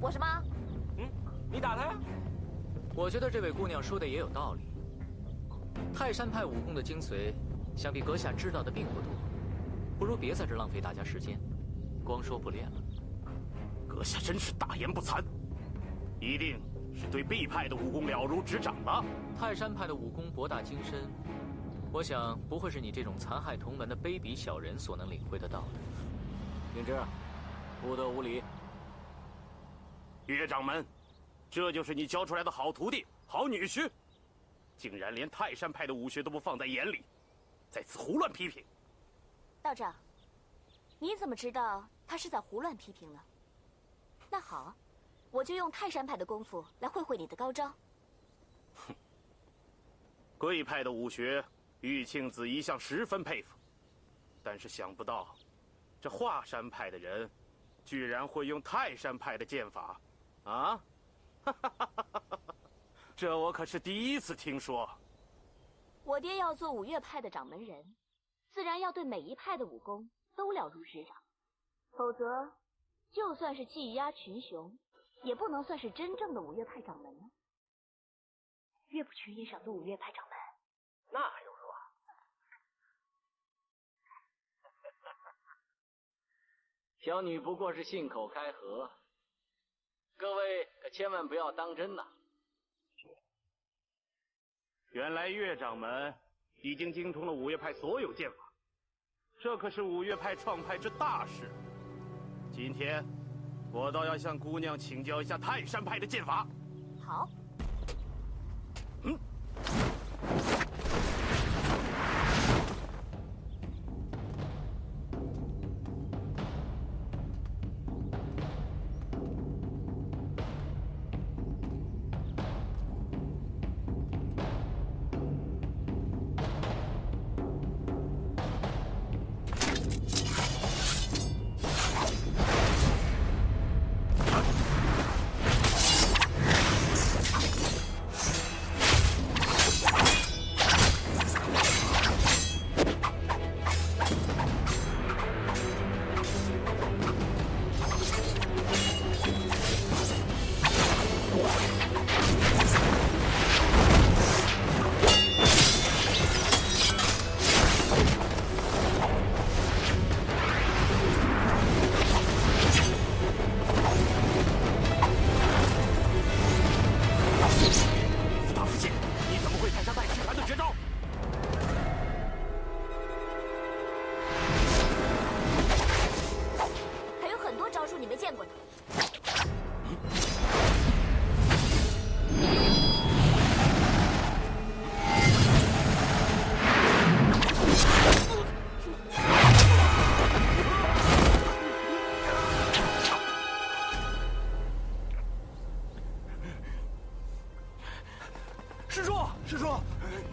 我什么？你打他呀！我觉得这位姑娘说的也有道理。泰山派武功的精髓，想必阁下知道的并不多，不如别在这浪费大家时间，光说不练了。阁下真是大言不惭，一定是对 B 派的武功了如指掌了。泰山派的武功博大精深，我想不会是你这种残害同门的卑鄙小人所能领会得到的。秉之，不得无礼。岳掌门，这就是你教出来的好徒弟、好女婿，竟然连泰山派的武学都不放在眼里，在此胡乱批评。道长，你怎么知道他是在胡乱批评呢？那好，我就用泰山派的功夫来会会你的高招。哼，贵派的武学，玉庆子一向十分佩服，但是想不到，这华山派的人，居然会用泰山派的剑法，啊！这我可是第一次听说。我爹要做五岳派的掌门人，自然要对每一派的武功都了如指掌，否则，就算是技压群雄，也不能算是真正的五岳派掌门呢。岳不群也想做五岳派掌门，那还用说？小女不过是信口开河，各位可千万不要当真呐。原来岳掌门已经精通了五岳派所有剑法，这可是五岳派创派之大事。今天，我倒要向姑娘请教一下泰山派的剑法。好。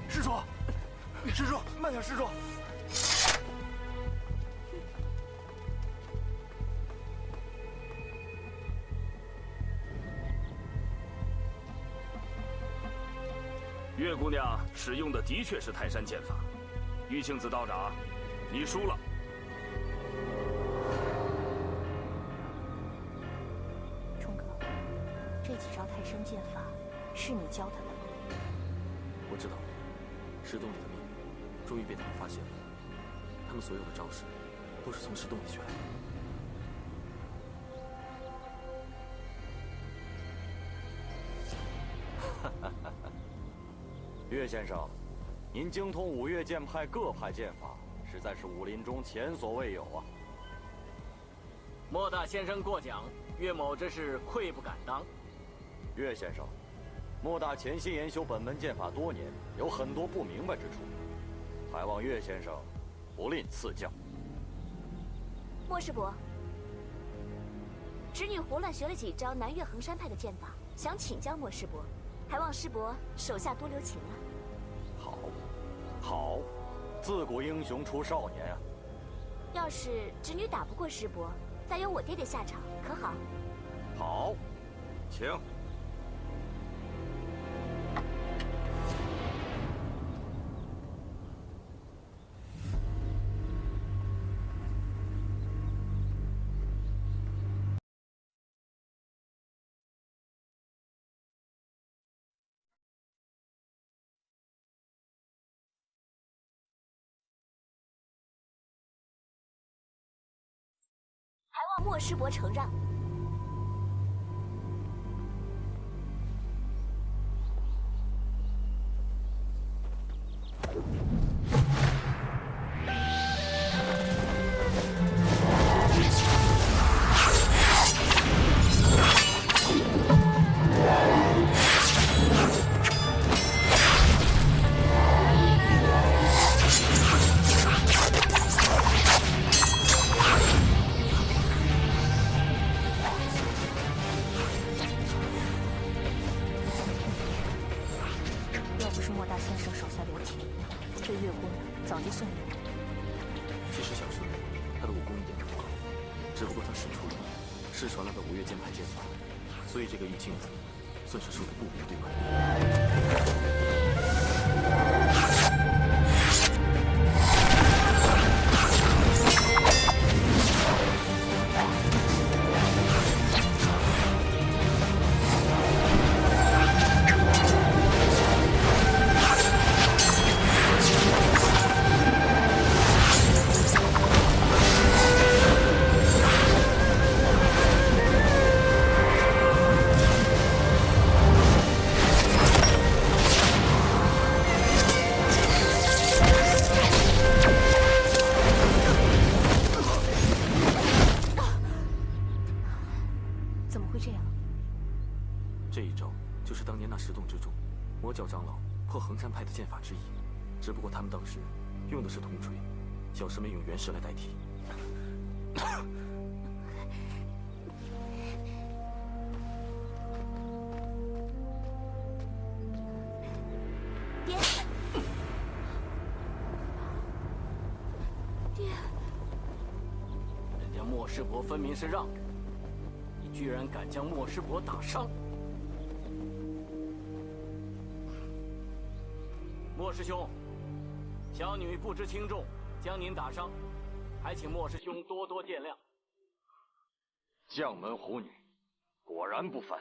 施主，施主，慢点，施主。月姑娘使用的的确是泰山剑法，玉庆子道长，你输了。冲哥，这几招泰山剑法是你教他的吗？我知道，石洞里的秘密终于被他们发现了，他们所有的招式都是从石洞里学来的。岳先生，您精通五岳剑派各派剑法，实在是武林中前所未有啊！莫大先生过奖，岳某真是愧不敢当。岳先生，莫大潜心研修本门剑法多年，有很多不明白之处，还望岳先生不吝赐教。莫师伯，侄女胡乱学了几招南岳衡山派的剑法，想请教莫师伯，还望师伯手下多留情啊。好，好，自古英雄出少年啊！要是侄女打不过师伯，再由我爹爹下场，可好？好，请。还望莫师伯承让。要不是莫大先生手下留情，这月姑娘早就送你了。其实小师妹她的武功一点都不高，只不过她使出了失传了的五岳剑派剑法，所以这个玉庆子算是输得不明对白。怎么会这样？这一招就是当年那石洞之中，魔教长老破衡山派的剑法之一，只不过他们当时用的是铜锤，小师妹用原石来代替。爹，爹，人家莫师伯分明是让着你，居然敢将莫师伯打伤！莫师兄，小女不知轻重，将您打伤，还请莫师兄多多见谅。将门虎女，果然不凡。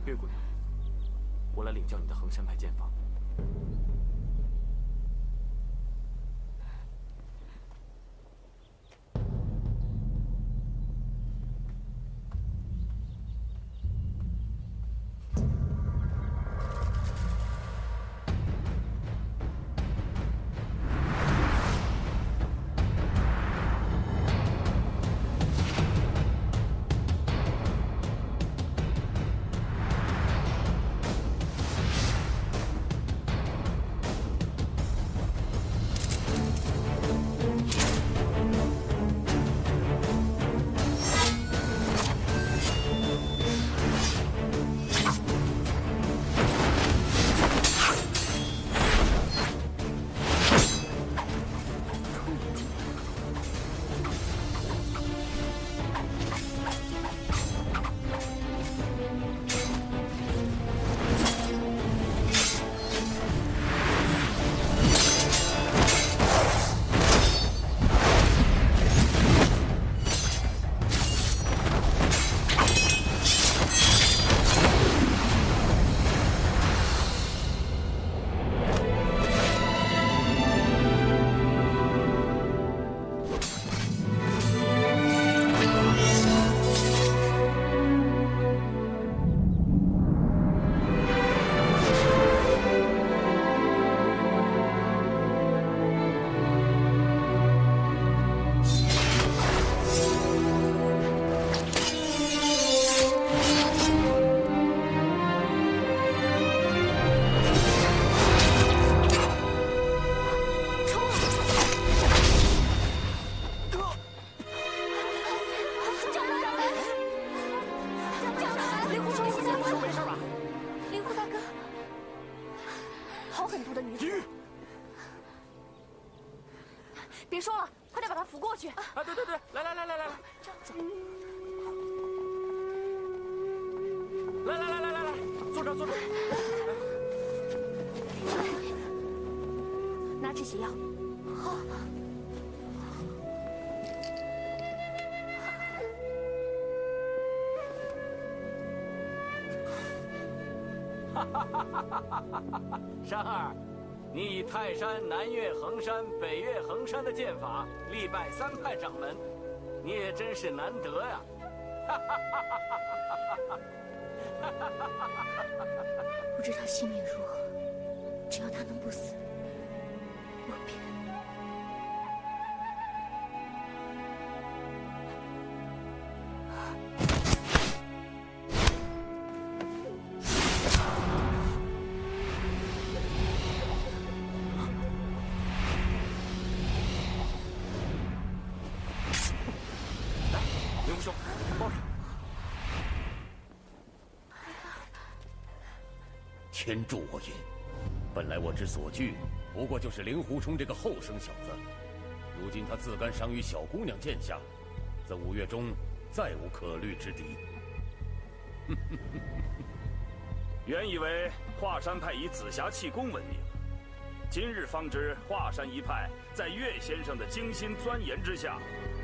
月姑娘，我来领教你的衡山派剑法。好狠毒的女子！别说了，快点把她扶过去！啊，对，来，这样走。来，坐这。拿止血药。好。山儿，你以泰山南岳衡山、北岳衡山的剑法力败3派掌门，你也真是难得呀！不知他性命如何，只要他能不死，我便。灵狐兄，抱着。天助我也！本来我之所惧，不过就是令狐冲这个后生小子。如今他自甘伤于小姑娘剑下，则5月中再无可虑之敌。原以为华山派以紫霞气功闻名，今日方知华山一派在岳先生的精心钻研之下，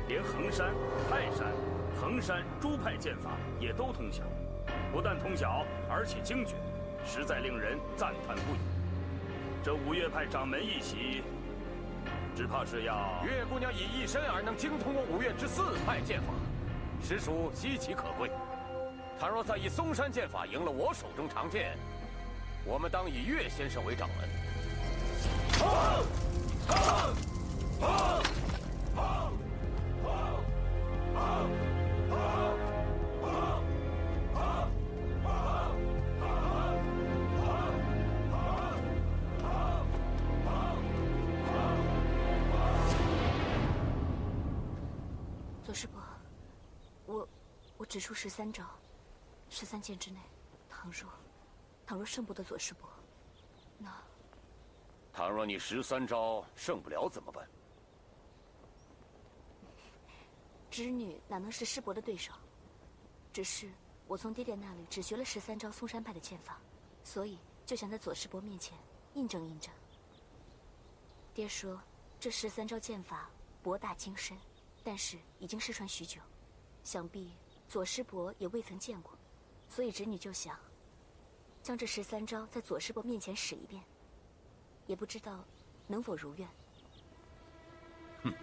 连衡山、泰山、衡山诸派剑法也都通晓，不但通晓，而且精绝，实在令人赞叹不已。这5岳派掌门一席，只怕是要……岳姑娘以一身而能精通我5岳之4派剑法，实属稀奇可贵。倘若再以嵩山剑法赢了我手中长剑，我们当以岳先生为掌门。左师伯，我只出13招，13剑之内，倘若胜不得左师伯，那倘若你13招胜不了怎么办？侄女哪能是师伯的对手？只是我从爹爹那里只学了13招嵩山派的剑法，所以就想在左师伯面前印证印证。爹说这13招剑法博大精深，但是已经失传许久，想必左师伯也未曾见过，所以侄女就想将这13招在左师伯面前使一遍，也不知道能否如愿。哼，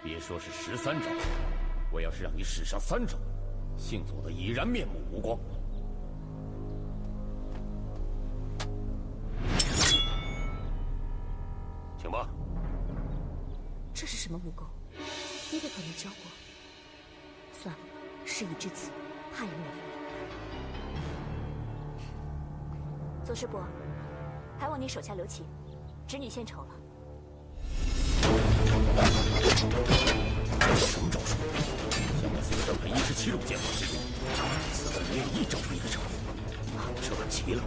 别说是13招，我要是让你使上3招，姓左的已然面目无光。请吧。这是什么武功？爹爹可没教过。算了，事已至此，怕也没有用。左师伯，还望你手下留情，侄女献丑了。什么招数？想把4个正派17种剑法之中，4个没有1招比得上，这可奇了。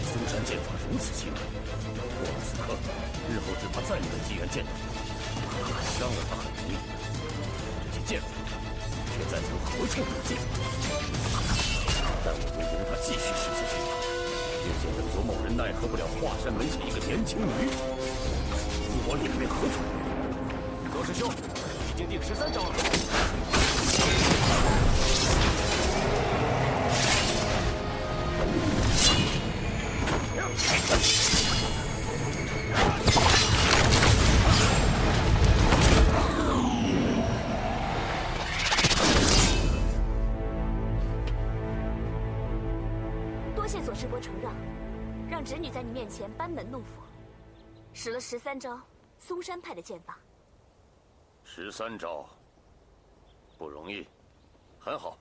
嵩山剑法如此奇妙，过了此刻，日后只怕再没有机缘见到。伤了他很容易，这些剑法却再从何处得见？但我不容他继续使下去，又显得左某人奈何不了华山门下一个年轻女子，我脸面何存？左师兄，已经第13招了。多谢左师伯承让，让侄女在你面前班门弄斧，使了13招嵩山派的剑法。13招，不容易，很好。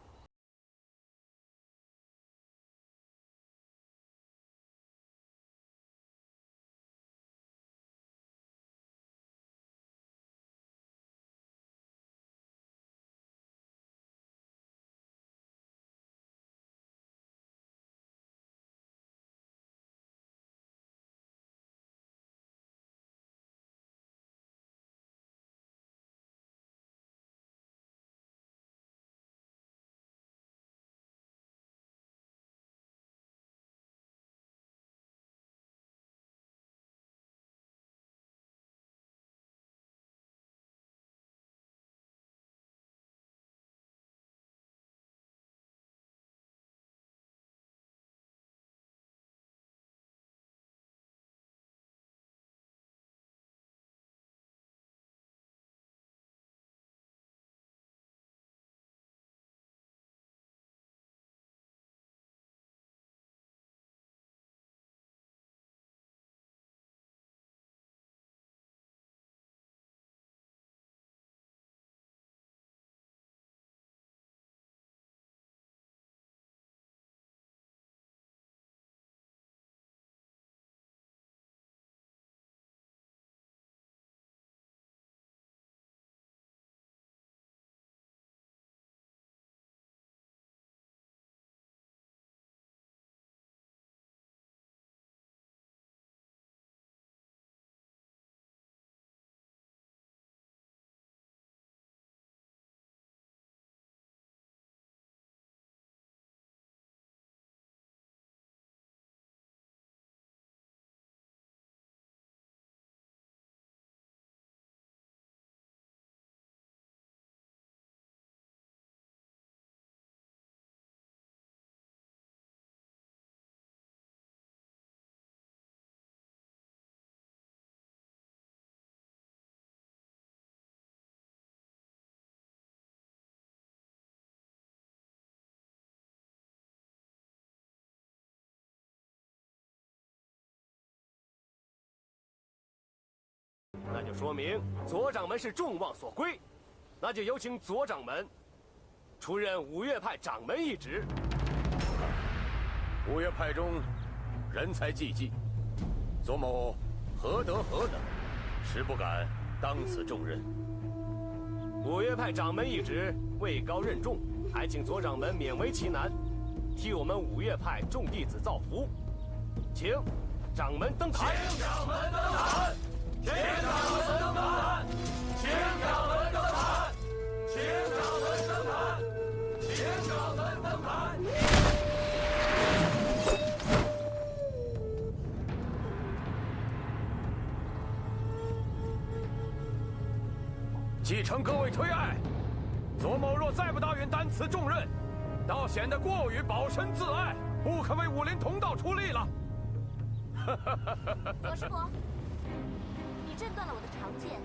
那就说明左掌门是众望所归。那就有请左掌门出任五岳派掌门一职。五岳派中人才济济，左某何德何能，实不敢当此重任。五岳派掌门一职位高任重，还请左掌门勉为其难，替我们五岳派众弟子造福。请掌门登台！请掌门登台！请掌门登台！请掌门登台！请掌门登台！请掌门登台！继承各位推爱，左某若再不答应担此重任，倒显得过于保身自爱，不肯为武林同道出力了。左师伯，你震断了我的长剑，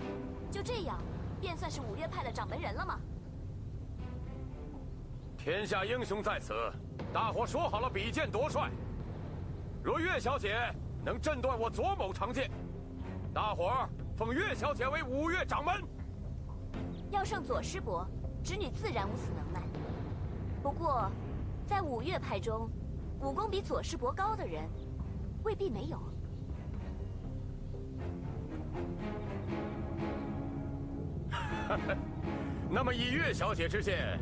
就这样便算是五岳派的掌门人了吗？天下英雄在此，大伙说好了比剑夺帅。若岳小姐能震断我左某长剑，大伙儿奉岳小姐为五岳掌门。要胜左师伯，侄女自然无此能耐。不过，在五岳派中，武功比左师伯高的人，未必没有。那么以岳小姐之见，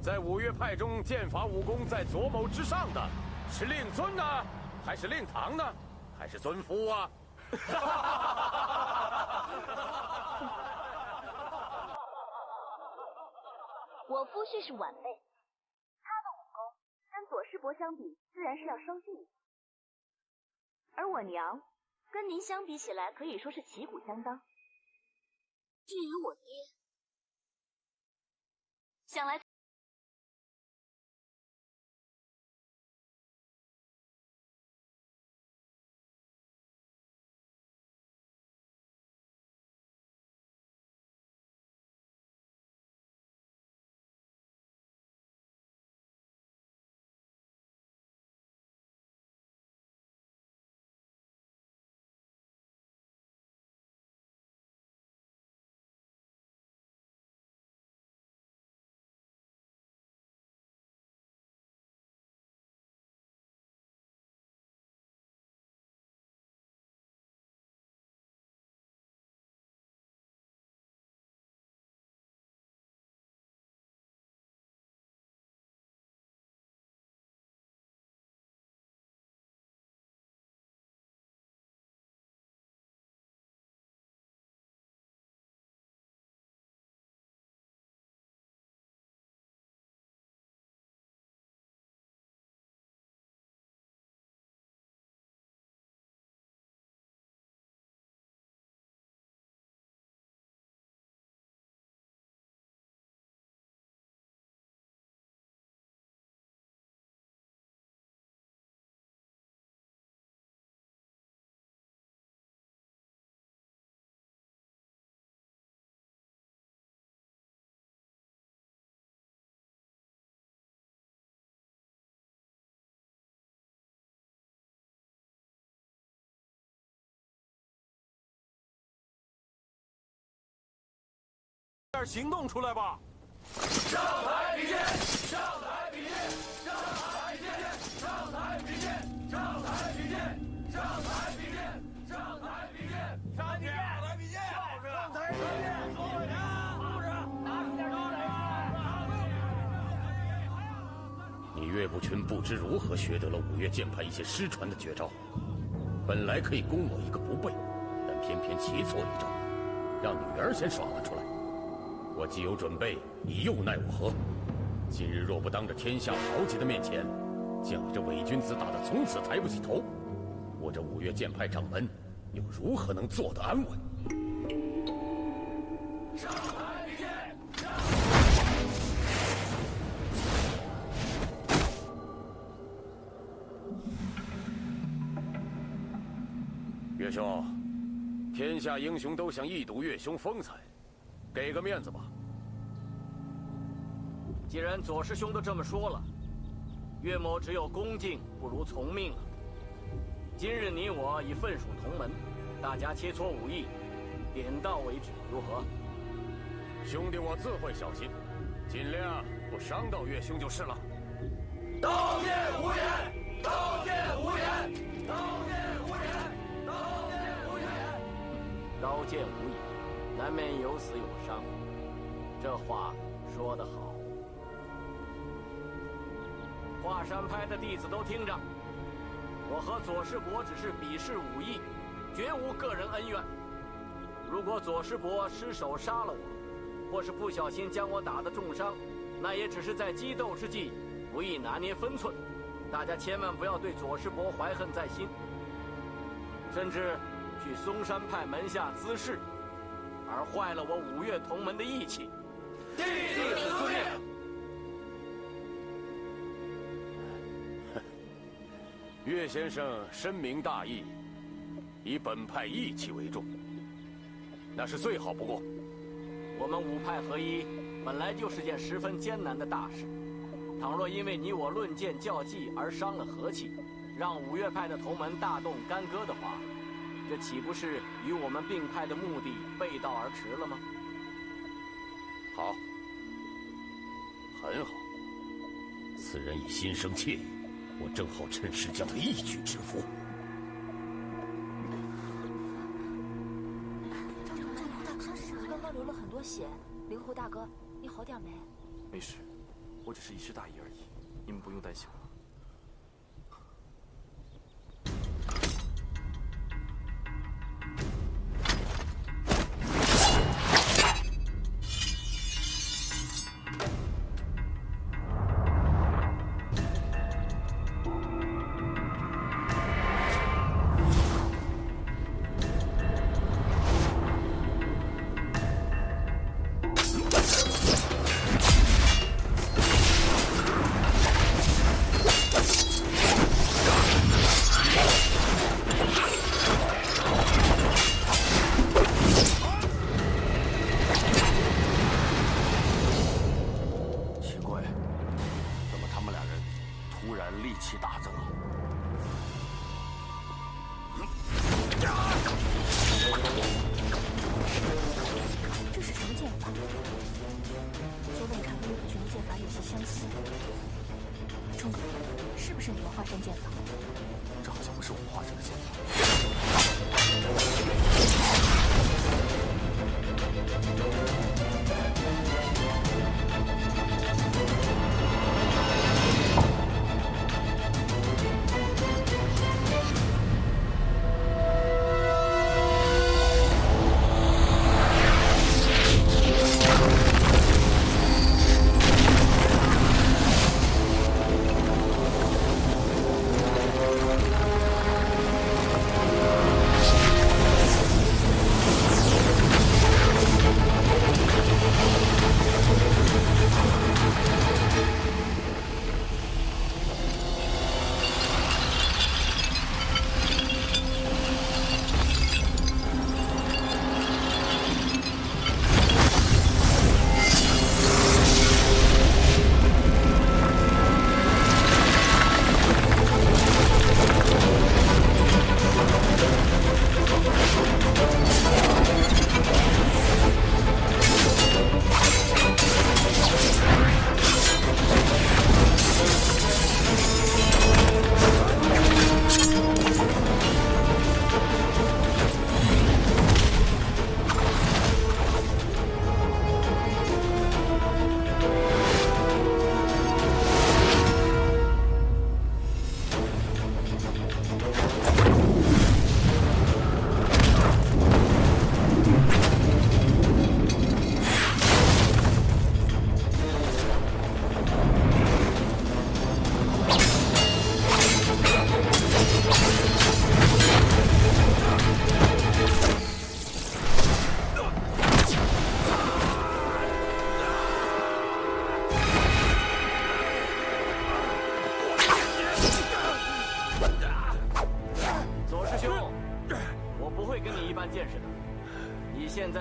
在五岳派中剑法武功在左某之上的，是令尊呢，还是令堂呢，还是尊夫啊？我夫婿是晚辈，他的武功跟左师伯相比，自然是要稍逊一些。而我娘跟您相比起来，可以说是旗鼓相当。至于我爹，想来点行动出来吧！上台比剑！上台比剑！上台比剑！上台比剑！上台比剑！上台比剑！上台比剑！上台比剑！上台比剑！上台比剑！左伟强，就是拿出点招来！你岳不群不知如何学得了五岳剑派一些失传的绝招，本来可以攻我一个不备，但偏偏棋错一招，让女儿先耍了出来。我既有准备，你又奈我何？今日若不当着天下豪杰的面前，将你这伪君子打得从此抬不起头，我这五岳剑派掌门又如何能坐得安稳？上台比剑！岳兄，天下英雄都想一睹岳兄风采，给个面子吧。既然左师兄都这么说了，岳某只有恭敬不如从命了。今日你我已分属同门，大家切磋武艺，点到为止，如何？兄弟，我自会小心，尽量不伤到岳兄就是了。刀剑无眼，刀剑无眼，刀剑无眼，刀剑无眼。刀剑无眼，难免有死有伤。这话说得好。华山派的弟子都听着，我和左师伯只是比试武艺，绝无个人恩怨。如果左师伯失手杀了我，或是不小心将我打得重伤，那也只是在激斗之际不易拿捏分寸。大家千万不要对左师伯怀恨在心，甚至去嵩山派门下滋事，而坏了我五岳同门的义气。弟子遵命。岳先生深明大义，以本派义气为重，那是最好不过。我们五派合一本来就是件十分艰难的大事，倘若因为你我论剑较技而伤了和气，让五岳派的同门大动干戈的话，这岂不是与我们并派的目的背道而驰了吗？好，很好。此人已心生怯意，我正好趁势将他一举制服。刚刚流了很多血，灵狐大哥，你好点没？没事，我只是一时大意而已，你们不用担心我。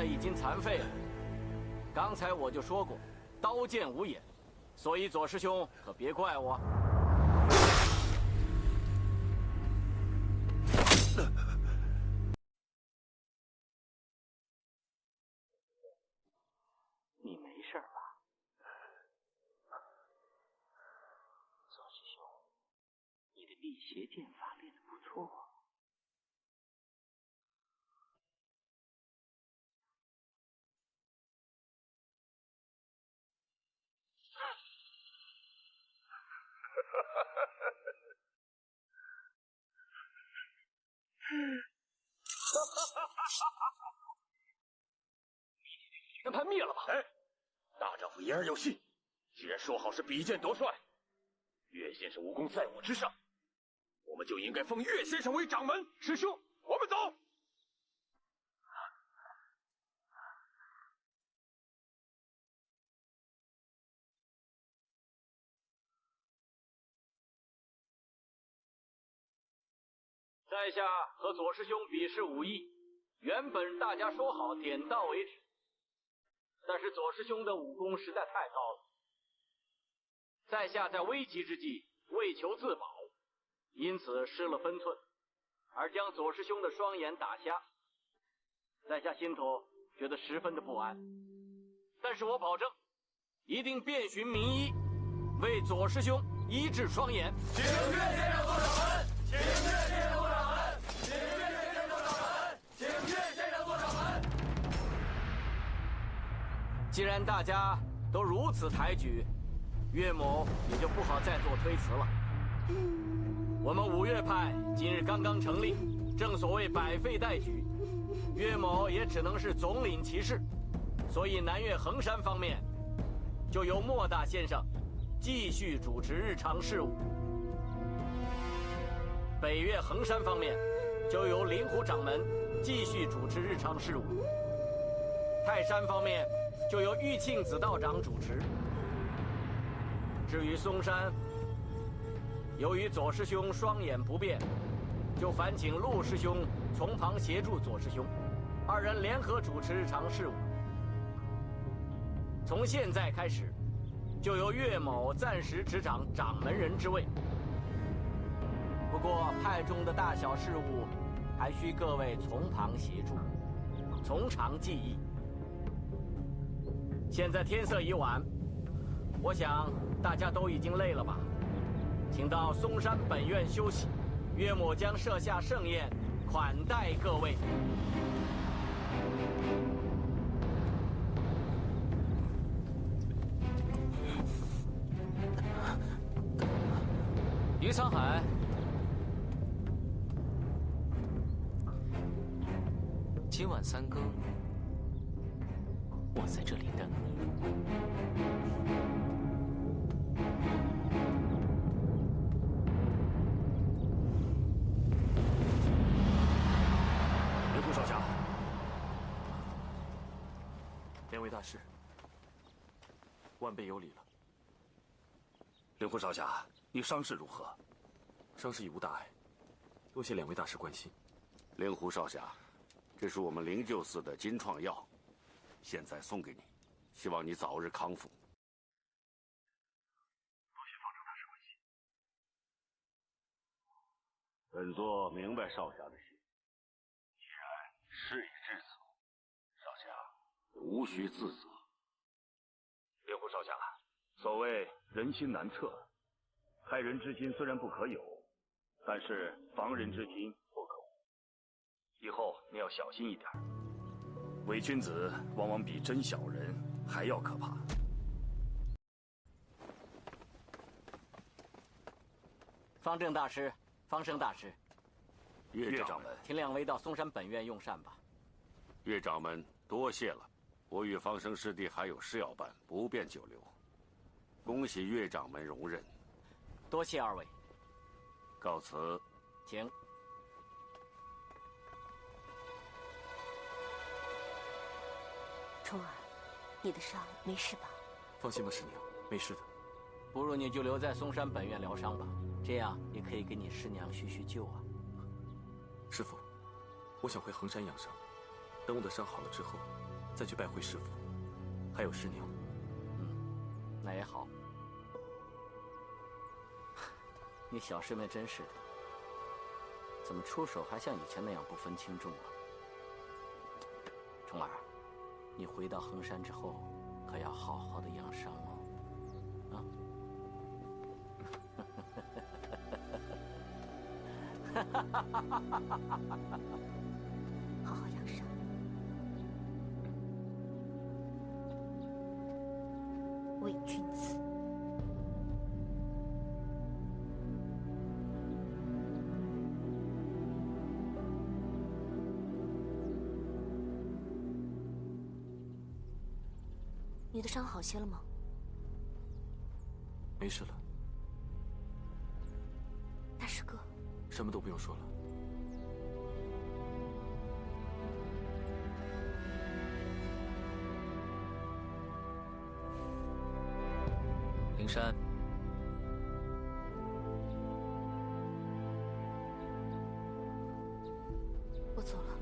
已经残废了。刚才我就说过，刀剑无眼，所以左师兄可别怪我。辟邪剑法练得不错。天盘灭了吧？哎，大丈夫言而有信，既然说好是比剑夺帅，岳先生武功在我之上，我们就应该封岳先生为掌门。师兄，我们走。在下和左师兄比试武艺，原本大家说好点到为止，但是左师兄的武功实在太高了，在下在危急之际为求自保，因此失了分寸，而将左师兄的双眼打瞎。在下心头觉得十分的不安，但是我保证，一定遍寻名医，为左师兄医治双眼。请岳先生做掌门，请岳先生做掌门，请岳先生做掌门，请岳先生做掌门。既然大家都如此抬举，岳某也就不好再做推辞了。我们五岳派今日刚刚成立，正所谓百废待举，岳某也只能是总领其事，所以南岳衡山方面就由莫大先生继续主持日常事务，北岳衡山方面就由灵狐掌门继续主持日常事务，泰山方面就由玉庆子道长主持。至于嵩山，由于左师兄双眼不便，就烦请陆师兄从旁协助左师兄，二人联合主持日常事务。从现在开始，就由岳某暂时执掌掌门人之位。不过派中的大小事务，还需各位从旁协助，从长计议。现在天色已晚，我想大家都已经累了吧，请到嵩山本院休息。岳某将设下盛宴，款待各位。于沧海，今晚3更，我在这里等你。灵狐少侠，两位大师，晚辈有礼了。灵狐少侠，你伤势如何？伤势已无大碍，多谢两位大师关心。灵狐少侠，这是我们灵鹫寺的金创药，现在送给你，希望你早日康复。多谢方丈大师关心。本座明白少侠的心，既然事已至此，少侠无需自责。灵狐少侠，所谓人心难测，害人之心虽然不可有，但是防人之心不可无。以后你要小心一点。伪君子往往比真小人还要可怕。方正大师，方生大师，岳掌门，请两位到嵩山本院用膳吧。岳掌门，多谢了。我与方生师弟还有事要办，不便久留。恭喜岳掌门荣任。多谢二位。告辞。请。冲儿，你的伤没事吧？放心吧，师娘，没事的。不如你就留在嵩山本院疗伤吧，这样也可以给你师娘叙叙旧啊。师父，我想回衡山养伤，等我的伤好了之后，再去拜会师父，还有师娘。那也好。你小师妹真是的，怎么出手还像以前那样不分轻重啊？冲儿，你回到衡山之后，可要好好的养伤哦。啊！好好养伤。伪君子。你的伤好些了吗？没事了。大师哥，什么都不用说了。灵山，我走了。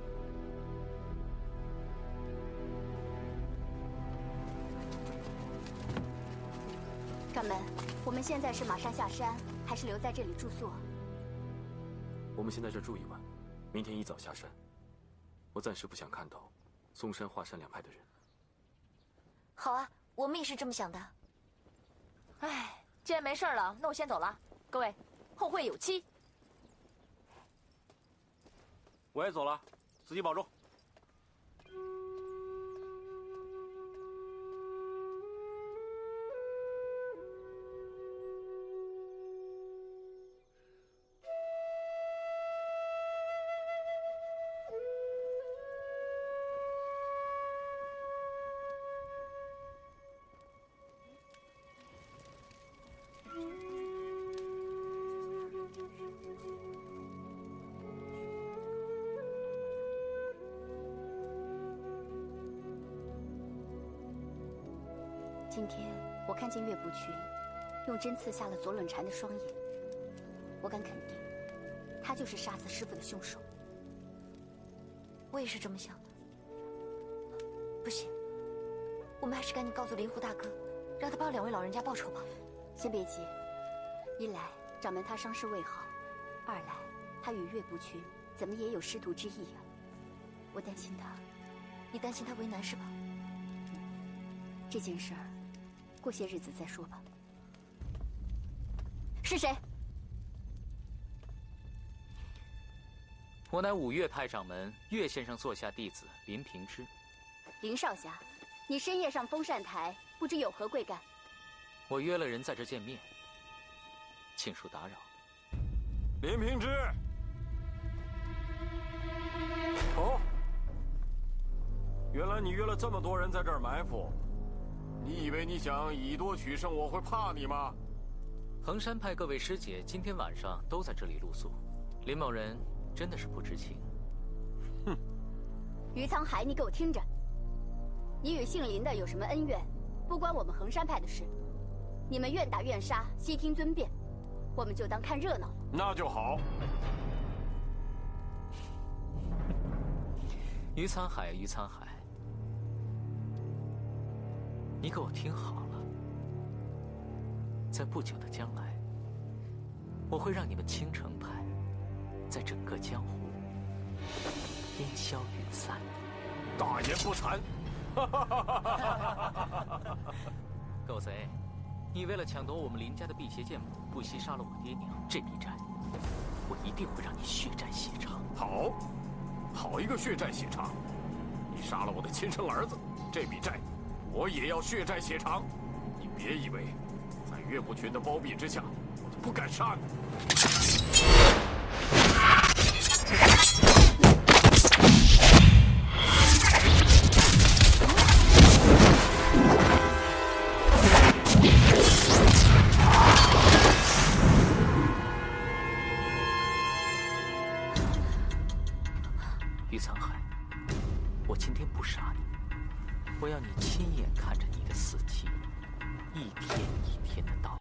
掌门，我们现在是马上下山，还是留在这里住宿？我们先在这儿住一晚，明天一早下山。我暂时不想看到嵩山、华山两派的人。好啊，我们也是这么想的。哎，既然没事了，那我先走了。各位，后会有期。我也走了，自己保重。今天我看见岳不群用针刺下了左冷禅的双眼，我敢肯定，他就是杀死师傅的凶手。我也是这么想的。不行，我们还是赶紧告诉灵狐大哥，让他帮两位老人家报仇吧。先别急，一来掌门他伤势未好，二来他与岳不群怎么也有师徒之意啊。我担心他。你担心他为难是吧？这件事儿，过些日子再说吧。是谁？我乃五岳派掌门岳先生座下弟子林平之。林少侠，你深夜上风扇台，不知有何贵干？我约了人在这见面，请恕打扰。林平之。哦，原来你约了这么多人在这儿埋伏。你以为你想以多取胜，我会怕你吗？衡山派各位师姐今天晚上都在这里露宿，林某人真的是不知情。哼！于沧海，你给我听着，你与姓林的有什么恩怨，不关我们衡山派的事。你们愿打愿杀，悉听尊便，我们就当看热闹了。那就好。于沧海，于沧海。你给我听好了，在不久的将来，我会让你们青城派在整个江湖烟消云散。大言不惭！狗贼，你为了抢夺我们林家的辟邪剑谱，不惜杀了我爹娘，这笔债，我一定会让你血债血偿。好，好一个血债血偿！你杀了我的亲生儿子，这笔债我也要血债血偿。你别以为在岳不群的包庇之下，我就不敢杀你。于沧海，我今天不杀你，我要你亲眼看着你的死期一天一天的到来。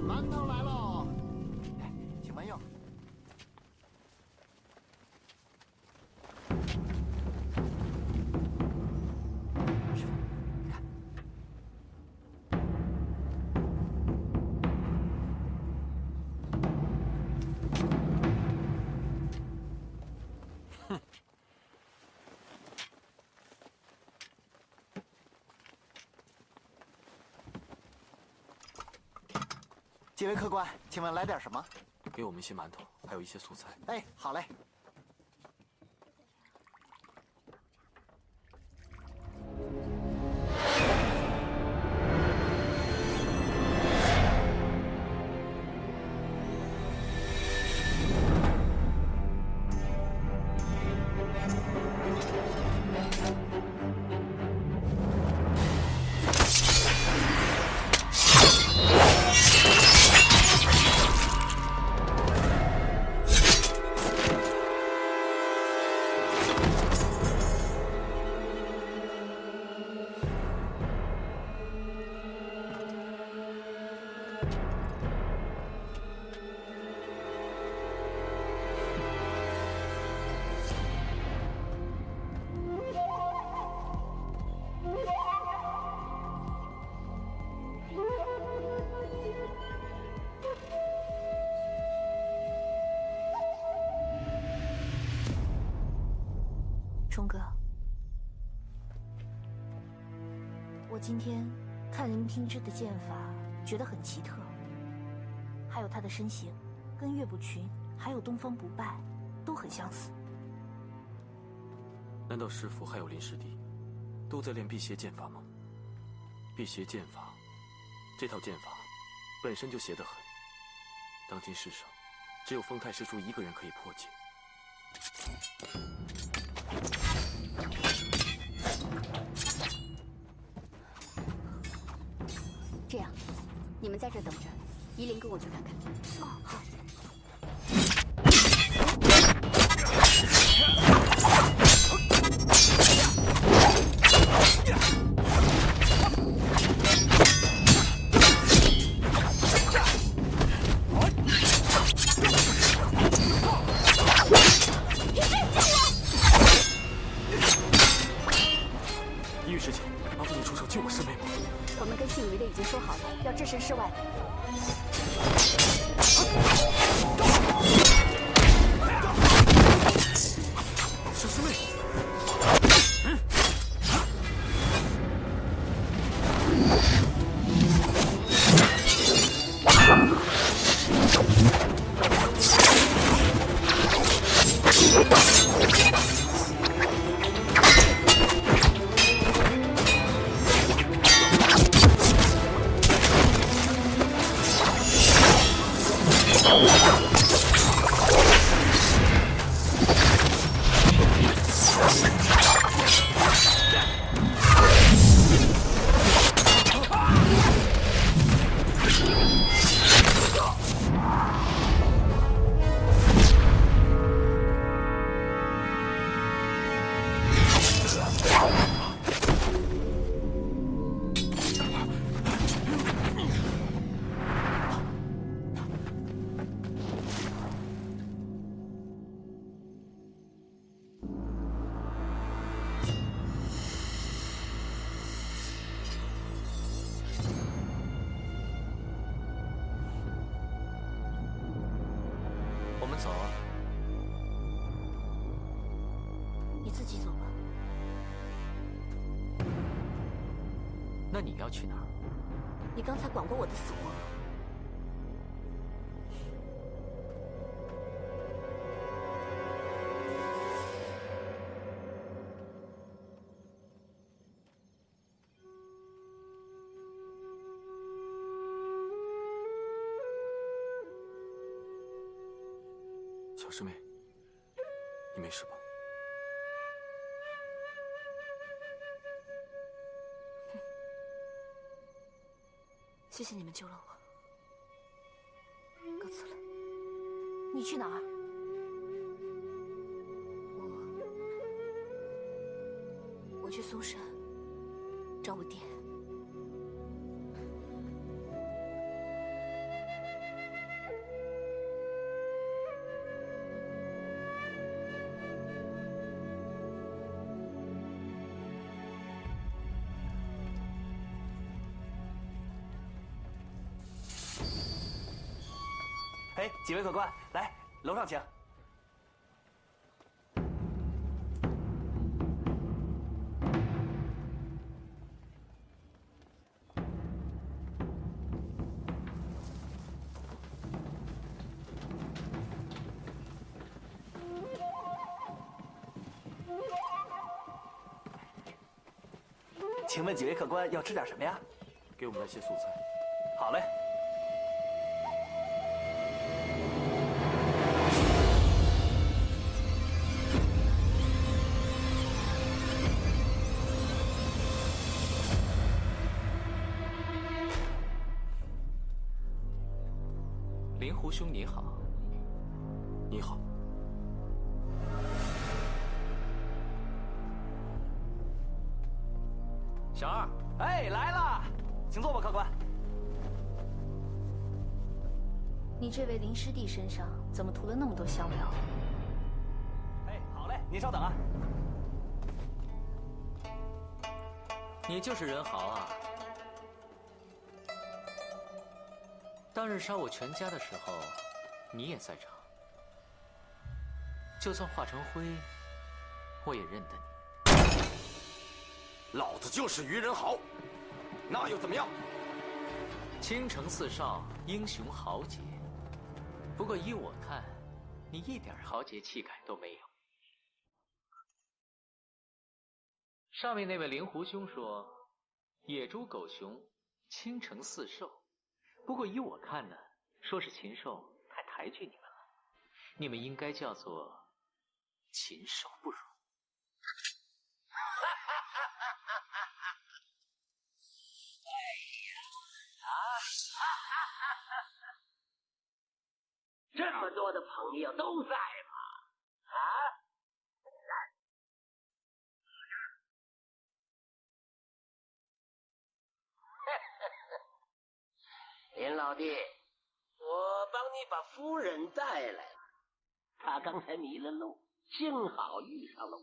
馒头来喽，请慢用。师傅，你看。几位客官，请问来点什么？给我们一些馒头，还有一些素菜。哎，好嘞。冲哥，我今天看林平之的剑法，觉得很奇特，还有他的身形，跟岳不群还有东方不败都很相似。难道师傅还有林师弟都在练辟邪剑法吗？辟邪剑法，这套剑法本身就邪得很，当今世上只有风太师叔一个人可以破解。这样，你们在这等着，依琳跟我去看看。哦，好。置身事外。小师妹，我们走啊。你自己走吧。那你要去哪儿？你刚才管过我的死活。小师妹，你没事吧？谢谢你们救了我，告辞了。你去哪儿？我去嵩山找我爹。哎，几位客官，来，楼上请。请问几位客官要吃点什么呀？给我们来些素菜。好嘞。灵狐兄你好。你好。小二，哎，来了，请坐吧，客官。你这位灵师弟身上怎么涂了那么多香料？哎，好嘞，您稍等啊。你就是人豪啊！当日杀我全家的时候，你也在场。就算化成灰，我也认得你。老子就是于仁豪，那又怎么样？青城四少，英雄豪杰。不过依我看，你一点豪杰气概都没有。上面那位灵狐兄说，野猪狗熊，青城四兽。不过依我看呢，说是禽兽太抬举你们了，你们应该叫做禽兽不如。这么多的朋友都在吗？啊？林老弟，我帮你把夫人带来了，她刚才迷了路，幸好遇上了我。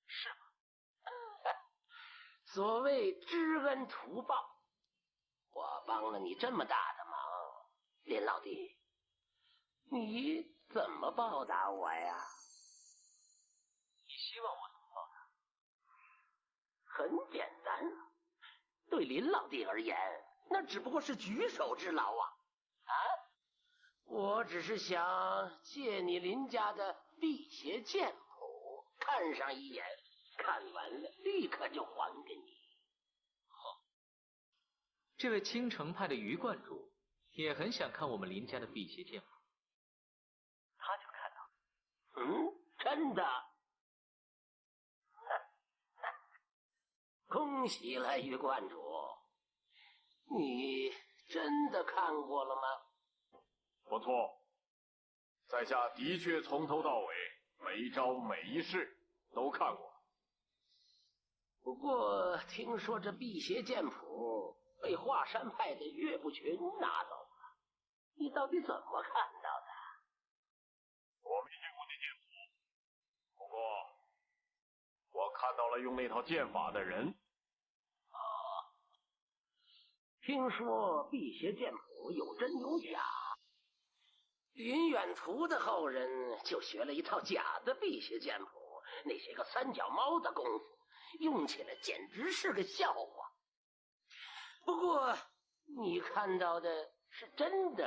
是吗？所谓知恩图报，我帮了你这么大的忙，林老弟，你怎么报答我呀？你希望我怎么报答？很简单啊，对林老弟而言，那只不过是举手之劳啊！啊，我只是想借你林家的辟邪剑谱看上一眼，看完了立刻就还给你。这位青城派的于观主也很想看我们林家的辟邪剑谱，他就看到了。嗯，真的？恭喜了，于观主，你真的看过了吗？不错，在下的确从头到尾每一招每一式都看过。不过听说这辟邪剑谱被华山派的岳不群拿走了，你到底怎么看到的？我没见过那剑谱，不过我看到了用那套剑法的人。听说辟邪剑谱有真有假，林远图的后人就学了一套假的辟邪剑谱，那些个三脚猫的功夫，用起来简直是个笑话。不过你看到的是真的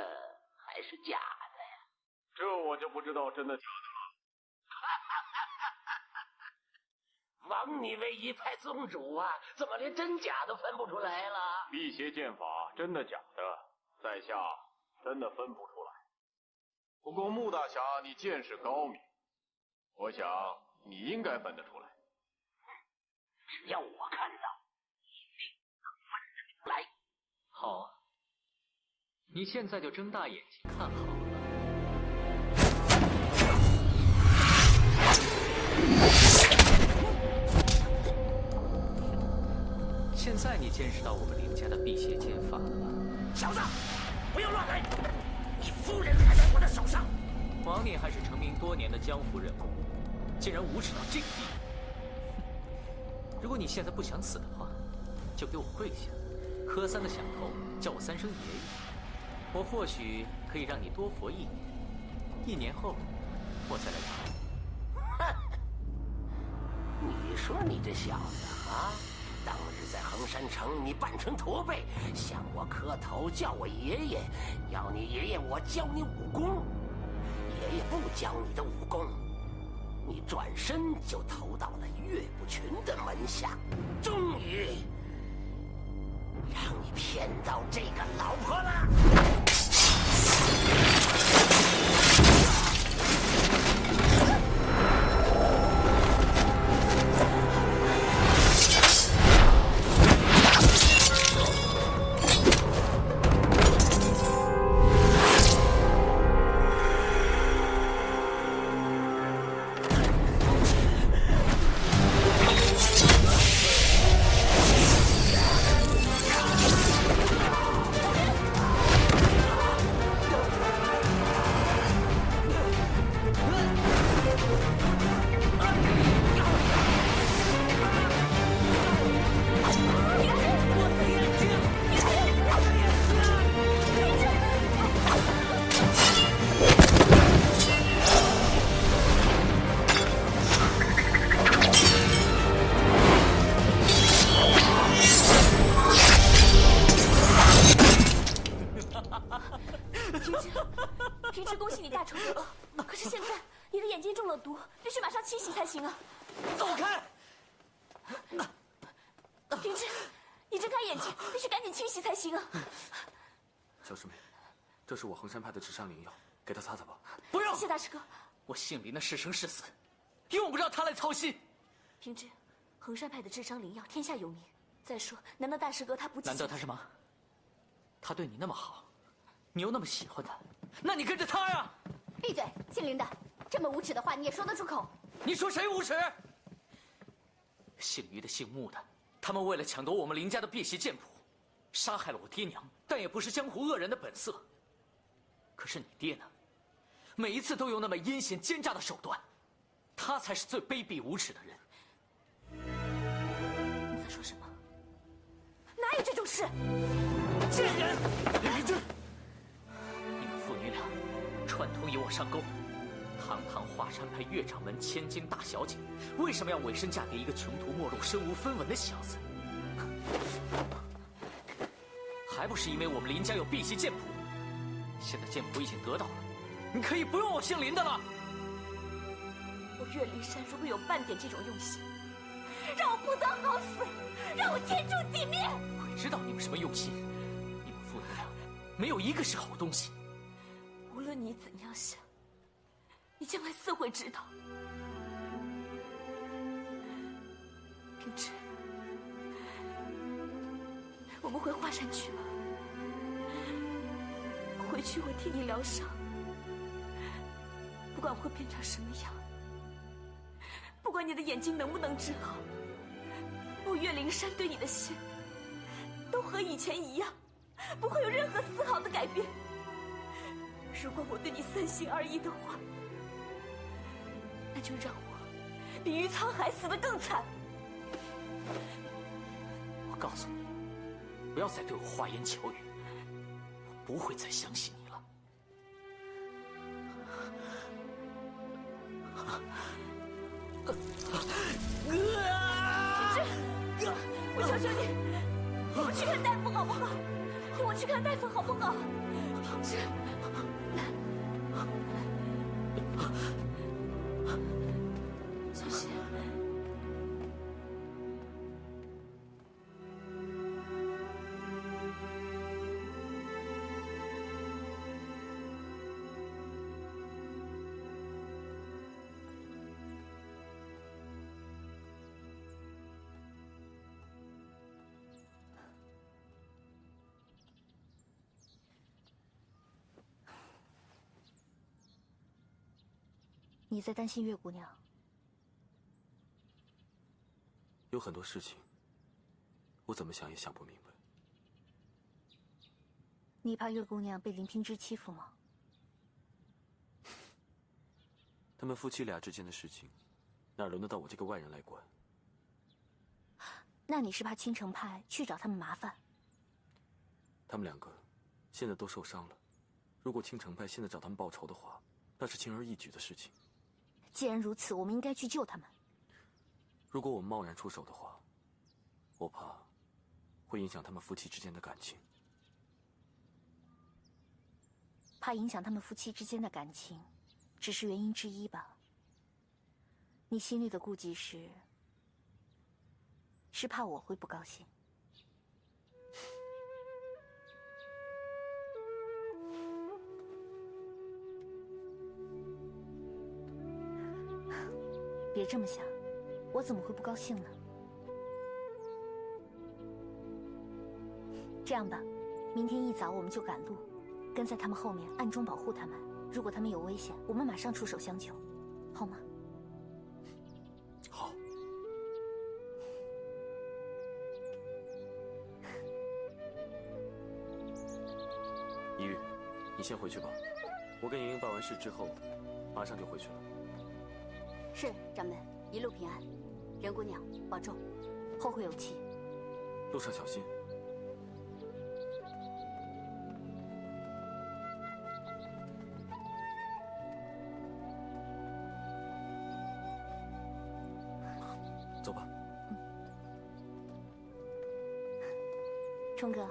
还是假的呀？这我就不知道真的假的了。枉你为一派宗主啊，怎么连真假都分不出来了？辟邪剑法真的假的，在下真的分不出来。不过穆大侠你见识高明，我想你应该分得出来。只要我看到，一定能分出来。好啊，你现在就睁大眼睛看好了。现在你见识到我们林家的辟邪剑法了吧？小子，不要乱来！你夫人还在我的手上。枉你还是成名多年的江湖人物，竟然无耻到这个地步！如果你现在不想死的话，就给我跪下，磕3个响头，叫我3声爷爷。我或许可以让你多活1年，1年后我再来找你。你说你这小子啊！当日在衡山城，你扮成驼背，向我磕头，叫我爷爷，要你爷爷我教你武功。爷爷不教你的武功，你转身就投到了岳不群的门下，终于让你骗到这个老婆了。平之，恭喜你大仇得报。可是现在你的眼睛中了毒，必须马上清洗才行啊！走开！平之，你睁开眼睛，必须赶紧清洗才行啊！小师妹，这是我衡山派的治伤灵药，给他擦擦吧。不用，谢谢大师哥。我姓林的是生是死，用不着他来操心。平之，衡山派的治伤灵药天下有名。再说，难道大师哥他不？难道他什么？他对你那么好，你又那么喜欢他，那你跟着他呀！闭嘴，姓林的，这么无耻的话你也说得出口？你说谁无耻？姓于的、姓穆的，他们为了抢夺我们林家的辟邪剑谱，杀害了我爹娘，但也不是江湖恶人的本色。可是你爹呢？每一次都用那么阴险奸诈的手段，他才是最卑鄙无耻的人。你在说什么？哪有这种事？贱人！林明之，你们父女俩串通引我上钩，堂堂华山派岳掌门千金大小姐，为什么要委身嫁给一个穷途末路、身无分文的小子？还不是因为我们林家有辟邪剑谱？现在剑谱已经得到了，你可以不用我姓林的了。我岳灵珊如果有半点这种用心，让我不得好死，让我天诛地灭！鬼知道你们什么用心，你们父女俩没有一个是好东西。无论你怎样想，你将来自会知道。平之，我们回华山去吧。回去我替你疗伤，不管会变成什么样，不管你的眼睛能不能治好，我岳灵珊对你的心都和以前一样，不会有任何丝毫的改变。如果我对你三心二意的话，那就让我比于沧海死得更惨。我告诉你，不要再对我花言巧语，我不会再相信你了。平之，我求求你，我们去看大夫好不好？陪我去看大夫好不好？平之。小心。你在担心月姑娘？有很多事情，我怎么想也想不明白。你怕月姑娘被林平之欺负吗？他们夫妻俩之间的事情，哪轮得到我这个外人来管？那你是怕青城派去找他们麻烦？他们两个现在都受伤了，如果青城派现在找他们报仇的话，那是轻而易举的事情。既然如此，我们应该去救他们。如果我们贸然出手的话，我怕会影响他们夫妻之间的感情。怕影响他们夫妻之间的感情，只是原因之一吧。你心里的顾忌是怕我会不高兴。别这么想，我怎么会不高兴呢？这样吧，明天一早我们就赶路，跟在他们后面，暗中保护他们。如果他们有危险，我们马上出手相救，好吗？好。一玉，你先回去吧，我跟莹莹办完事之后，马上就回去了。是，掌门，一路平安。任姑娘，保重，后会有期。路上小心。走吧。冲哥，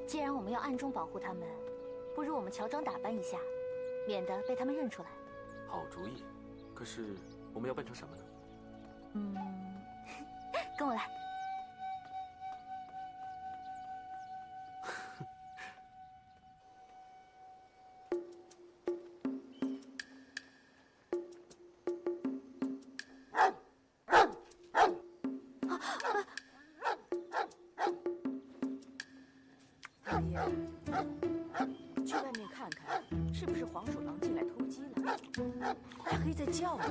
既然我们要暗中保护他们，不如我们乔装打扮一下，免得被他们认出来。好主意，可是我们要扮成什么呢？跟我来。老爷，去外面看看，是不是黄鼠狼进来偷鸡了？大黑在叫呢。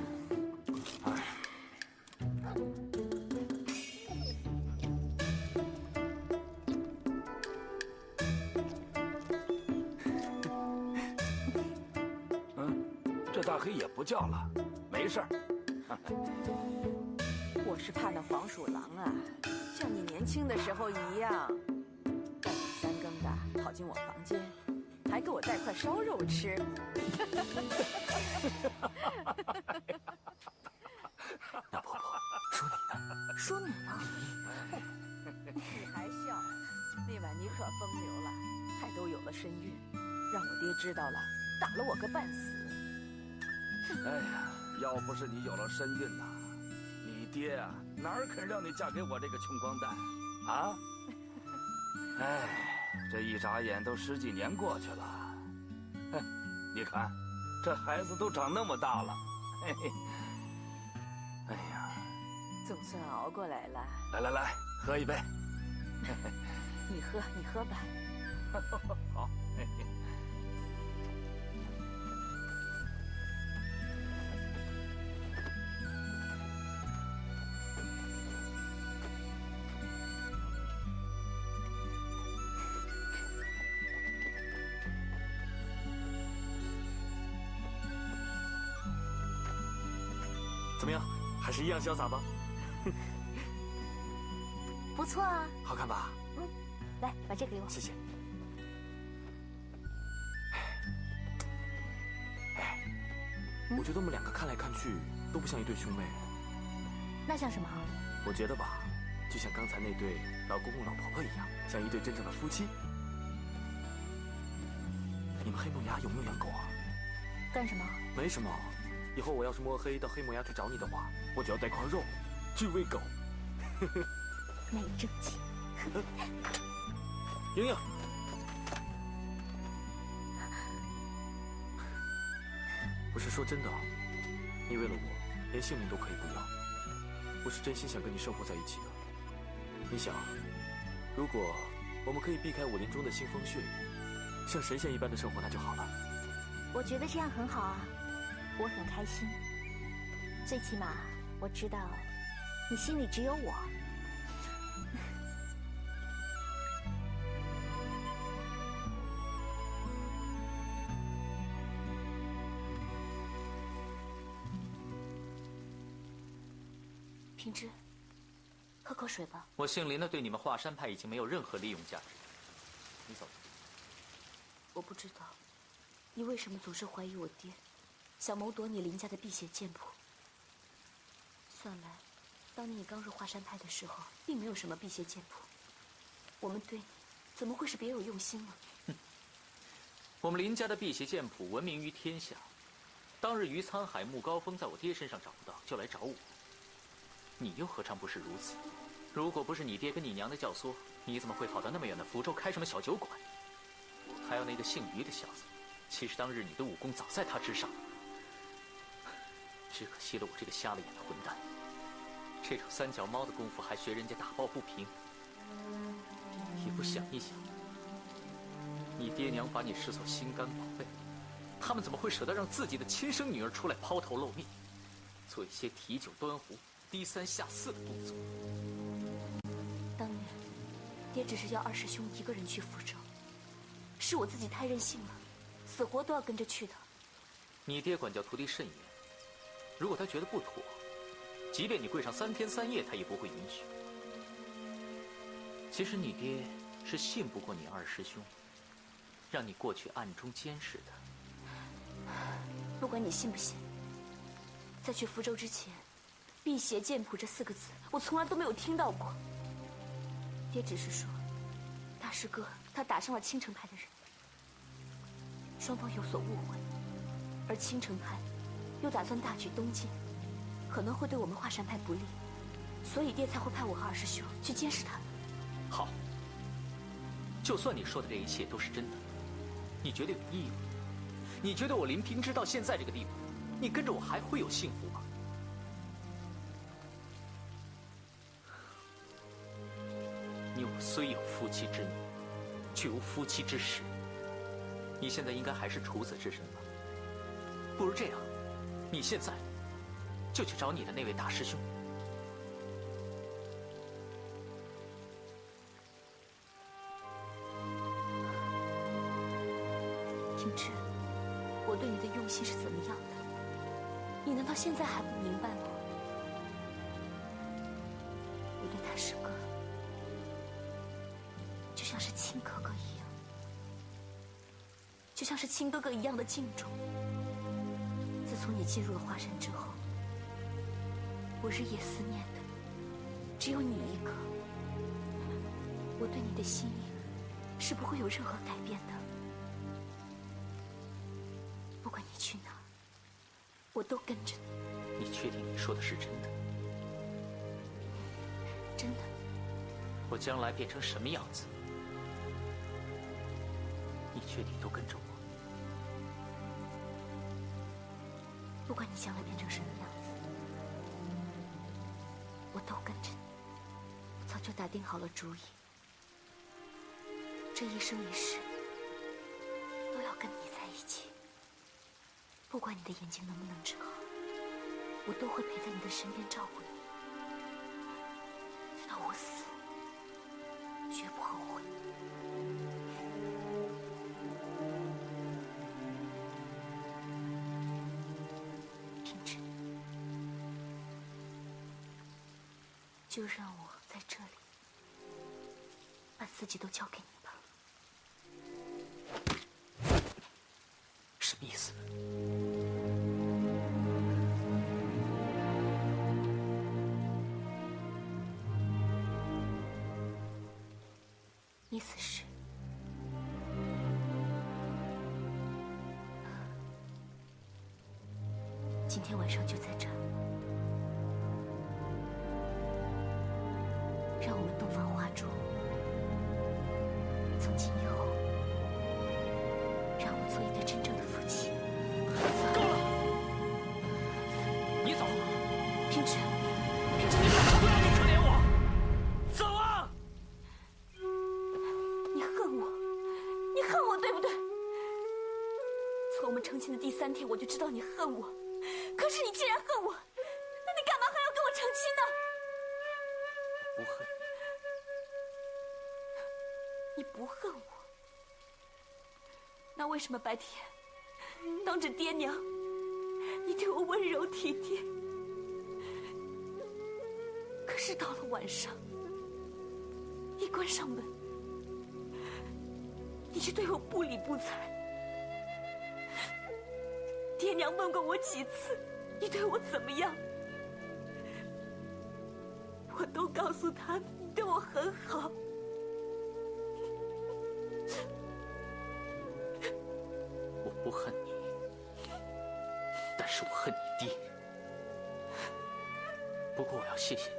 这大黑也不叫了，没事儿。我是怕那黄鼠狼啊，像你年轻的时候一样，半夜三更的跑进我房间，还给我带块烧肉吃。大婆婆，说你呢？说你呢？你还笑？那晚你可风流了，还都有了身孕，让我爹知道了，打了我个半死。哎呀，要不是你有了身孕呐，你爹啊哪儿肯让你嫁给我这个穷光蛋啊？哎，这一眨眼都10几年过去了，你看，这孩子都长那么大了，嘿嘿。哎呀，总算熬过来了。来，喝一杯。你喝吧。好。嘿嘿。怎么样，还是一样潇洒吧？不错啊。好看吧？来，把这给我。谢谢。我觉得我们两个看来看去都不像一对兄妹。那像什么？我觉得吧，就像刚才那对老公公老婆婆一样，像一对真正的夫妻。你们黑木崖有没有养狗啊？干什么？没什么。以后我要是摸黑到黑木崖去找你的话，我就要带块肉去喂狗。没正气。莹莹，我是说真的，你为了我连性命都可以不要，我是真心想跟你生活在一起的。你想，如果我们可以避开武林中的腥风血雨，像神仙一般的生活，那就好了。我觉得这样很好啊。我很开心，最起码我知道你心里只有我。平之，喝口水吧。我姓林的对你们华山派已经没有任何利用价值。你走。我不知道，你为什么总是怀疑我爹？想谋夺你林家的辟邪剑谱。算来，当年你刚入华山派的时候，并没有什么辟邪剑谱。我们对你，怎么会是别有用心呢？我们林家的辟邪剑谱闻名于天下，当日于沧海穆高峰在我爹身上找不到，就来找我。你又何尝不是如此？如果不是你爹跟你娘的教唆，你怎么会跑到那么远的福州开什么小酒馆？还有那个姓于的小子，其实当日你的武功早在他之上。只可惜了我这个瞎了眼的混蛋，这种三脚猫的功夫还学人家打抱不平。也不想一想，你爹娘把你视作心肝宝贝，他们怎么会舍得让自己的亲生女儿出来抛头露面，做一些提酒端壶、低三下四的动作？当年，爹只是要二师兄一个人去福州，是我自己太任性了，死活都要跟着去的。你爹管教徒弟甚严，如果他觉得不妥，即便你跪上3天3夜，他也不会允许。其实你爹是信不过你二师兄，让你过去暗中监视的。不管你信不信，在去福州之前，辟邪剑谱这4个字，我从来都没有听到过。爹只是说，大师哥他打伤了青城派的人，双方有所误会，而青城派又打算大举东进，可能会对我们华山派不利，所以爹才会派我和二师兄去监视他们。好，就算你说的这一切都是真的，你觉得有意义吗？你觉得我林平之到现在这个地步，你跟着我还会有幸福吗？你我虽有夫妻之名，却无夫妻之实。你现在应该还是处子之身吧？不如这样，你现在就去找你的那位大师兄。平之，我对你的用心是怎么样的？你难道现在还不明白吗？我对大师哥就像是亲哥哥一样，就像是亲哥哥一样的敬重。自从你进入了华山之后，我日夜思念的只有你一个。我对你的心意是不会有任何改变的。不管你去哪儿，我都跟着你。你确定你说的是真的？真的。我将来变成什么样子，你确定都跟着我？不管你将来变成什么样子，我都跟着你。我早就打定好了主意，这一生一世都要跟你在一起。不管你的眼睛能不能治好，我都会陪在你的身边照顾你，直到我死，绝不后悔。平之，就让我在这里把自己都交给你吧。什么意思？意思是，今天晚上就在这儿，让我们洞房花烛。从今以后，让我们做一对真正的夫妻。够了！你走，平之，平之，不要你可怜我，走啊！你恨我，你恨我，对不对？从我们成亲的第3天，我就知道你恨我。可是你既然恨我，那你干嘛还要跟我成亲呢？不恨你不恨我，那为什么白天当着爹娘，你对我温柔体贴，可是到了晚上，一关上门，你就对我不理不睬？爹娘问过我几次，你对我怎么样，我都告诉他们你对我很好。我不恨你，但是我恨你爹。不过我要谢谢你，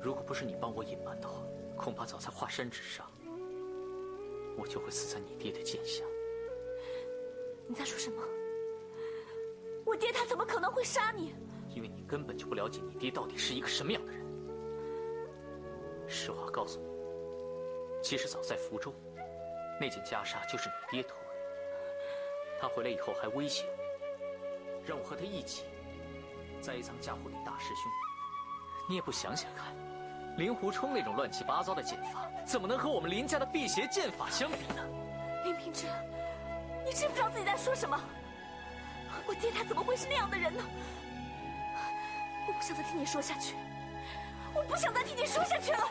如果不是你帮我隐瞒的话，恐怕早在华山之上，我就会死在你爹的剑下。你在说什么？我爹他怎么可能会杀你？因为你根本就不了解你爹到底是一个什么样的人。实话告诉你，其实早在福州，那件袈裟就是你爹偷的。他回来以后还威胁我，让我和他一起栽赃嫁祸给大师兄。你也不想想看，令狐冲那种乱七八糟的剑法，怎么能和我们林家的辟邪剑法相比呢？林平之，你知不知道自己在说什么？我爹他怎么会是那样的人呢？我不想再听你说下去，我不想再听你说下去了。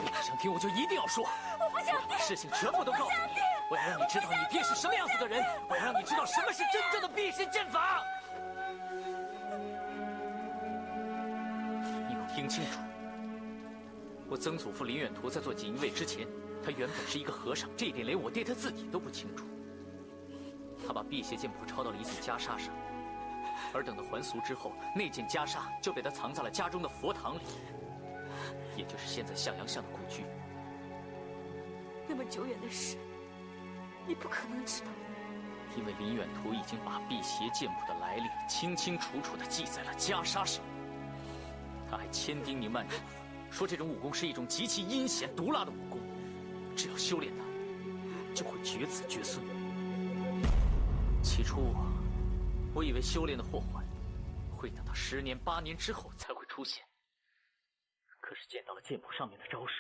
你不想听我就一定要说，我不想听，事情全部都告诉你，我要让你知道你爹是什么样子的人，我要让你知道什么是真正的辟邪剑法。你给我听清楚，我曾祖父林远图在做锦衣卫之前，他原本是一个和尚，这一点连我爹他自己都不清楚。他把辟邪剑谱抄到了一件袈裟上，而等到还俗之后，那件袈裟就被他藏在了家中的佛堂里，也就是现在向阳巷的故居。那么久远的事，你不可能知道。因为林远图已经把辟邪剑谱的来历清清楚楚地记在了袈裟上，他还千叮咛万嘱咐，说这种武功是一种极其阴险毒辣的武功，只要修炼它，就会绝子绝孙。起初我以为修炼的祸患会等到10年8年之后才会出现，可是见到了剑谱上面的招式，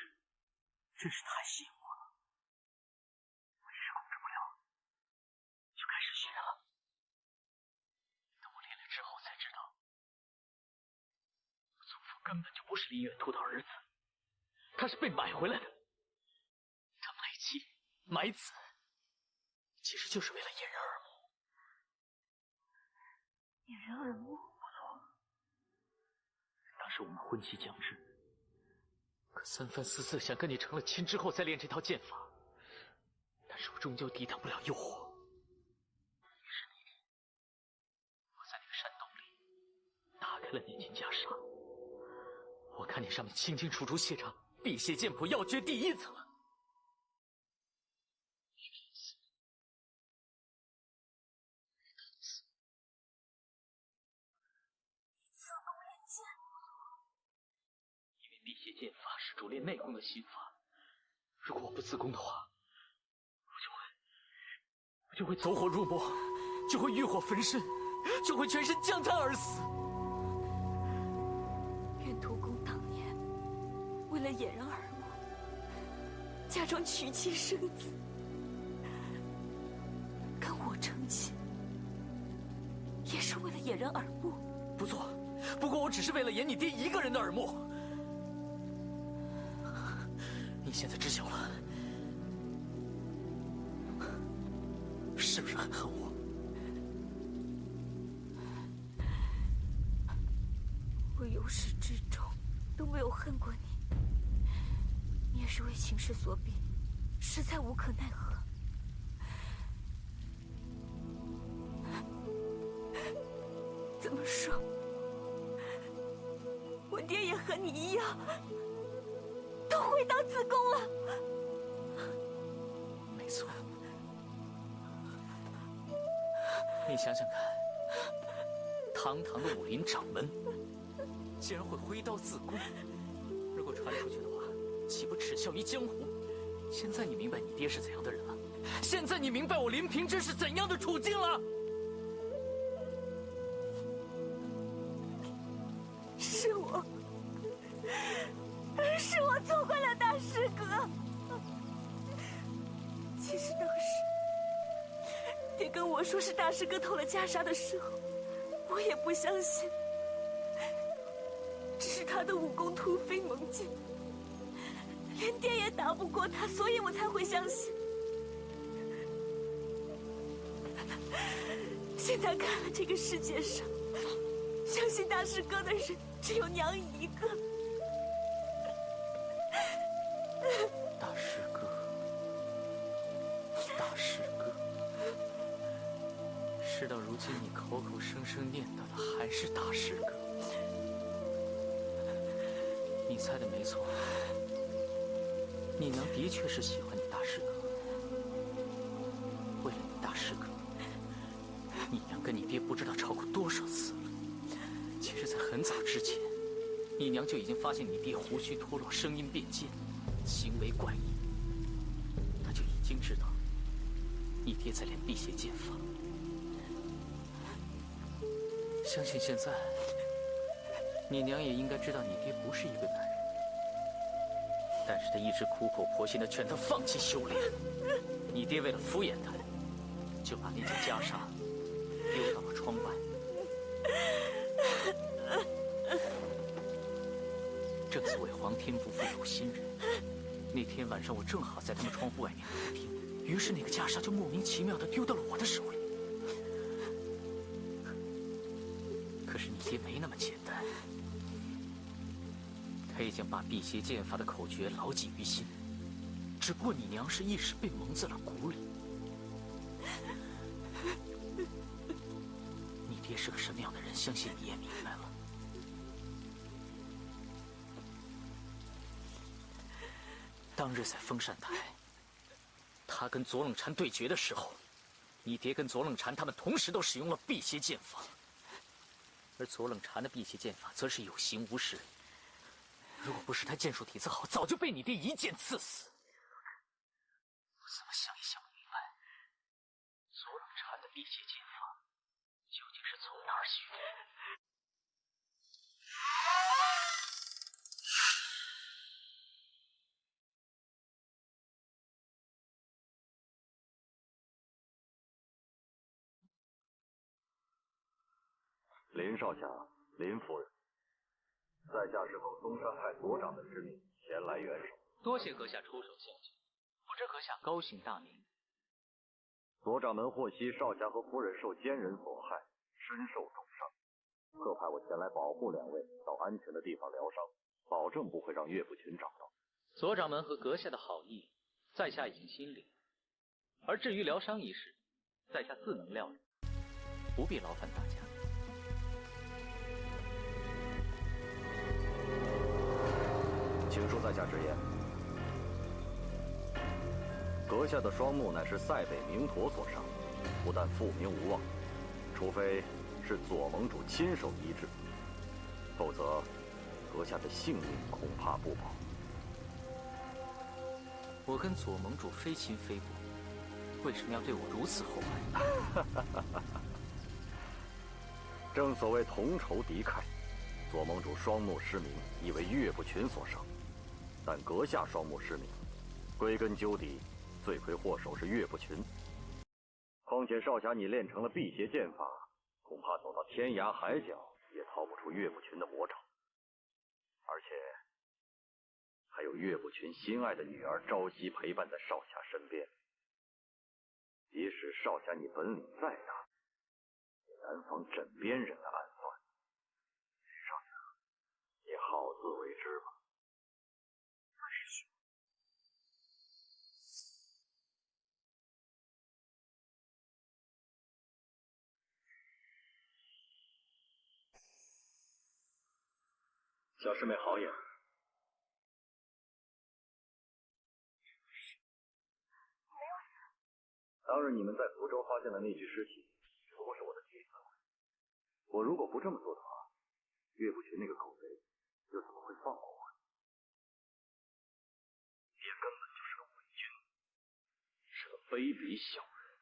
真是太吸引我了。我一时控制不了，就开始学了。等我练了之后才知道，我祖父根本就不是林远图的儿子，他是被买回来的。他买妻买子，其实就是为了掩人耳目。掩人耳目？不错。当时我们婚期将至，可三番四次想跟你成了亲之后再练这套剑法，但是我终究抵挡不了诱惑。于是那天，我在那个山洞里打开了那件袈裟，我看见上面清清楚楚写着“辟邪剑谱要诀第1册”。辟邪剑法是主练内功的心法，如果我不自宫的话，我就会走火入魔，就会欲火焚身，就会全身将瘫而死。远图公当年为了掩人耳目，假装娶妻生子，跟我成亲，也是为了掩人耳目。不错，不过我只是为了掩你爹一个人的耳目。你现在知晓了，是不是很恨我？我由始至终都没有恨过你，你也是为情势所逼，实在无可奈何。怎么说，我爹也和你一样，都回到自宫了。没错，你想想看，堂堂的武林掌门，竟然会挥刀自宫，如果传出去的话，岂不耻笑于江湖？现在你明白你爹是怎样的人了？现在你明白我林平之是怎样的处境了？是我错怪了大师哥。其实当时爹跟我说是大师哥偷了袈裟的时候，我也不相信，只是他的武功突飞猛进，连爹也打不过他，所以我才会相信。现在看了这个世界上，相信大师哥的人只有娘一个。大师哥，大师哥，事到如今，你口口声声念叨的还是大师哥。你猜的没错，你娘的确是喜欢你大师哥。为了你大师哥，你娘跟你爹不知道吵过多少次了。其实，在很早之前，你娘就已经发现你爹胡须脱落、声音变尖、行为怪异，她就已经知道你爹在练辟邪剑法。相信现在，你娘也应该知道你爹不是一个男人，但是他一直苦口婆心的劝他放弃修炼。你爹为了敷衍他，就把那件袈裟丢到了窗外。正所谓皇天不负有心人，那天晚上我正好在他们窗户外面聊天，于是那个袈裟就莫名其妙的丢到了我的手里。可是你爹没那么简单，他已经把辟邪剑法的口诀牢记于心，只不过你娘是一时被蒙在了鼓里。你爹是个什么样的人，相信你也明白了。当日在风扇台，他跟左冷禅对决的时候，你爹跟左冷禅他们同时都使用了辟邪剑法。而左冷禅的辟邪剑法则是有形无实，如果不是他剑术底子好，早就被你爹一剑刺死。我怎么想也想不明白，左冷禅的辟邪剑法究竟是从哪儿学的？林少侠，林夫人，在下是奉嵩山派左掌门之命前来援手。多谢阁下出手相救，不知阁下高姓大名？左掌门获悉少侠和夫人受奸人所害，身受重伤，特派我前来保护两位到安全的地方疗伤，保证不会让岳不群找到。左掌门和阁下的好意，在下已经心领。而至于疗伤一事，在下自能料理，不必劳烦大家。请恕在下直言，阁下的双目乃是塞北明陀所伤，不但复明无望，除非是左盟主亲手医治，否则阁下的性命恐怕不保。我跟左盟主非亲非故，为什么要对我如此厚爱？正所谓同仇敌忾，左盟主双目失明，亦为岳不群所伤。但阁下双目失明，归根究底，罪魁祸首是岳不群。况且少侠你练成了辟邪剑法，恐怕走到天涯海角也逃不出岳不群的魔爪。而且还有岳不群心爱的女儿朝夕陪伴在少侠身边。即使少侠你本领再大，也难防枕边人的暗算。少侠，你好自为之吧。小师妹好眼。没有死。当日你们在福州发现的那具尸体，只不过是我的计策。我如果不这么做的话，岳不群那个狗贼又怎么会放过我？爹根本就是个伪君，是个卑鄙小人。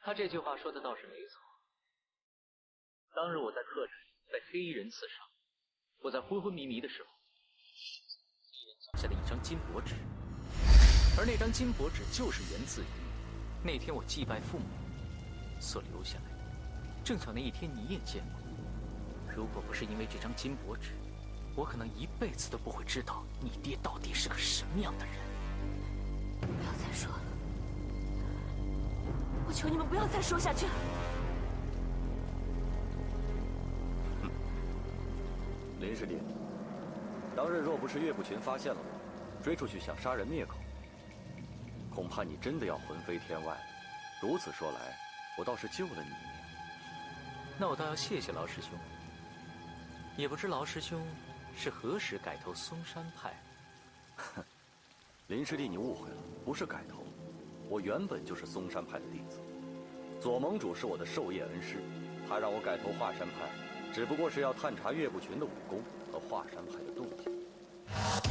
他这句话说的倒是没错。当日我在客栈被黑衣人刺伤。我在昏昏迷迷的时候，一人走下的一张金箔纸，而那张金箔纸就是源自于那天我祭拜父母所留下来的。正巧那一天你也见过，如果不是因为这张金箔纸，我可能一辈子都不会知道你爹到底是个什么样的人。不要再说了，我求你们不要再说下去了。林师弟，当日若不是岳不群发现了我，追出去想杀人灭口，恐怕你真的要魂飞天外。如此说来，我倒是救了你一命。那我倒要谢谢劳师兄。也不知劳师兄是何时改投嵩山派？哼，林师弟，你误会了，不是改投，我原本就是嵩山派的弟子。左盟主是我的授业恩师，他让我改投华山派，只不过是要探查岳不群的武功和华山派的动静。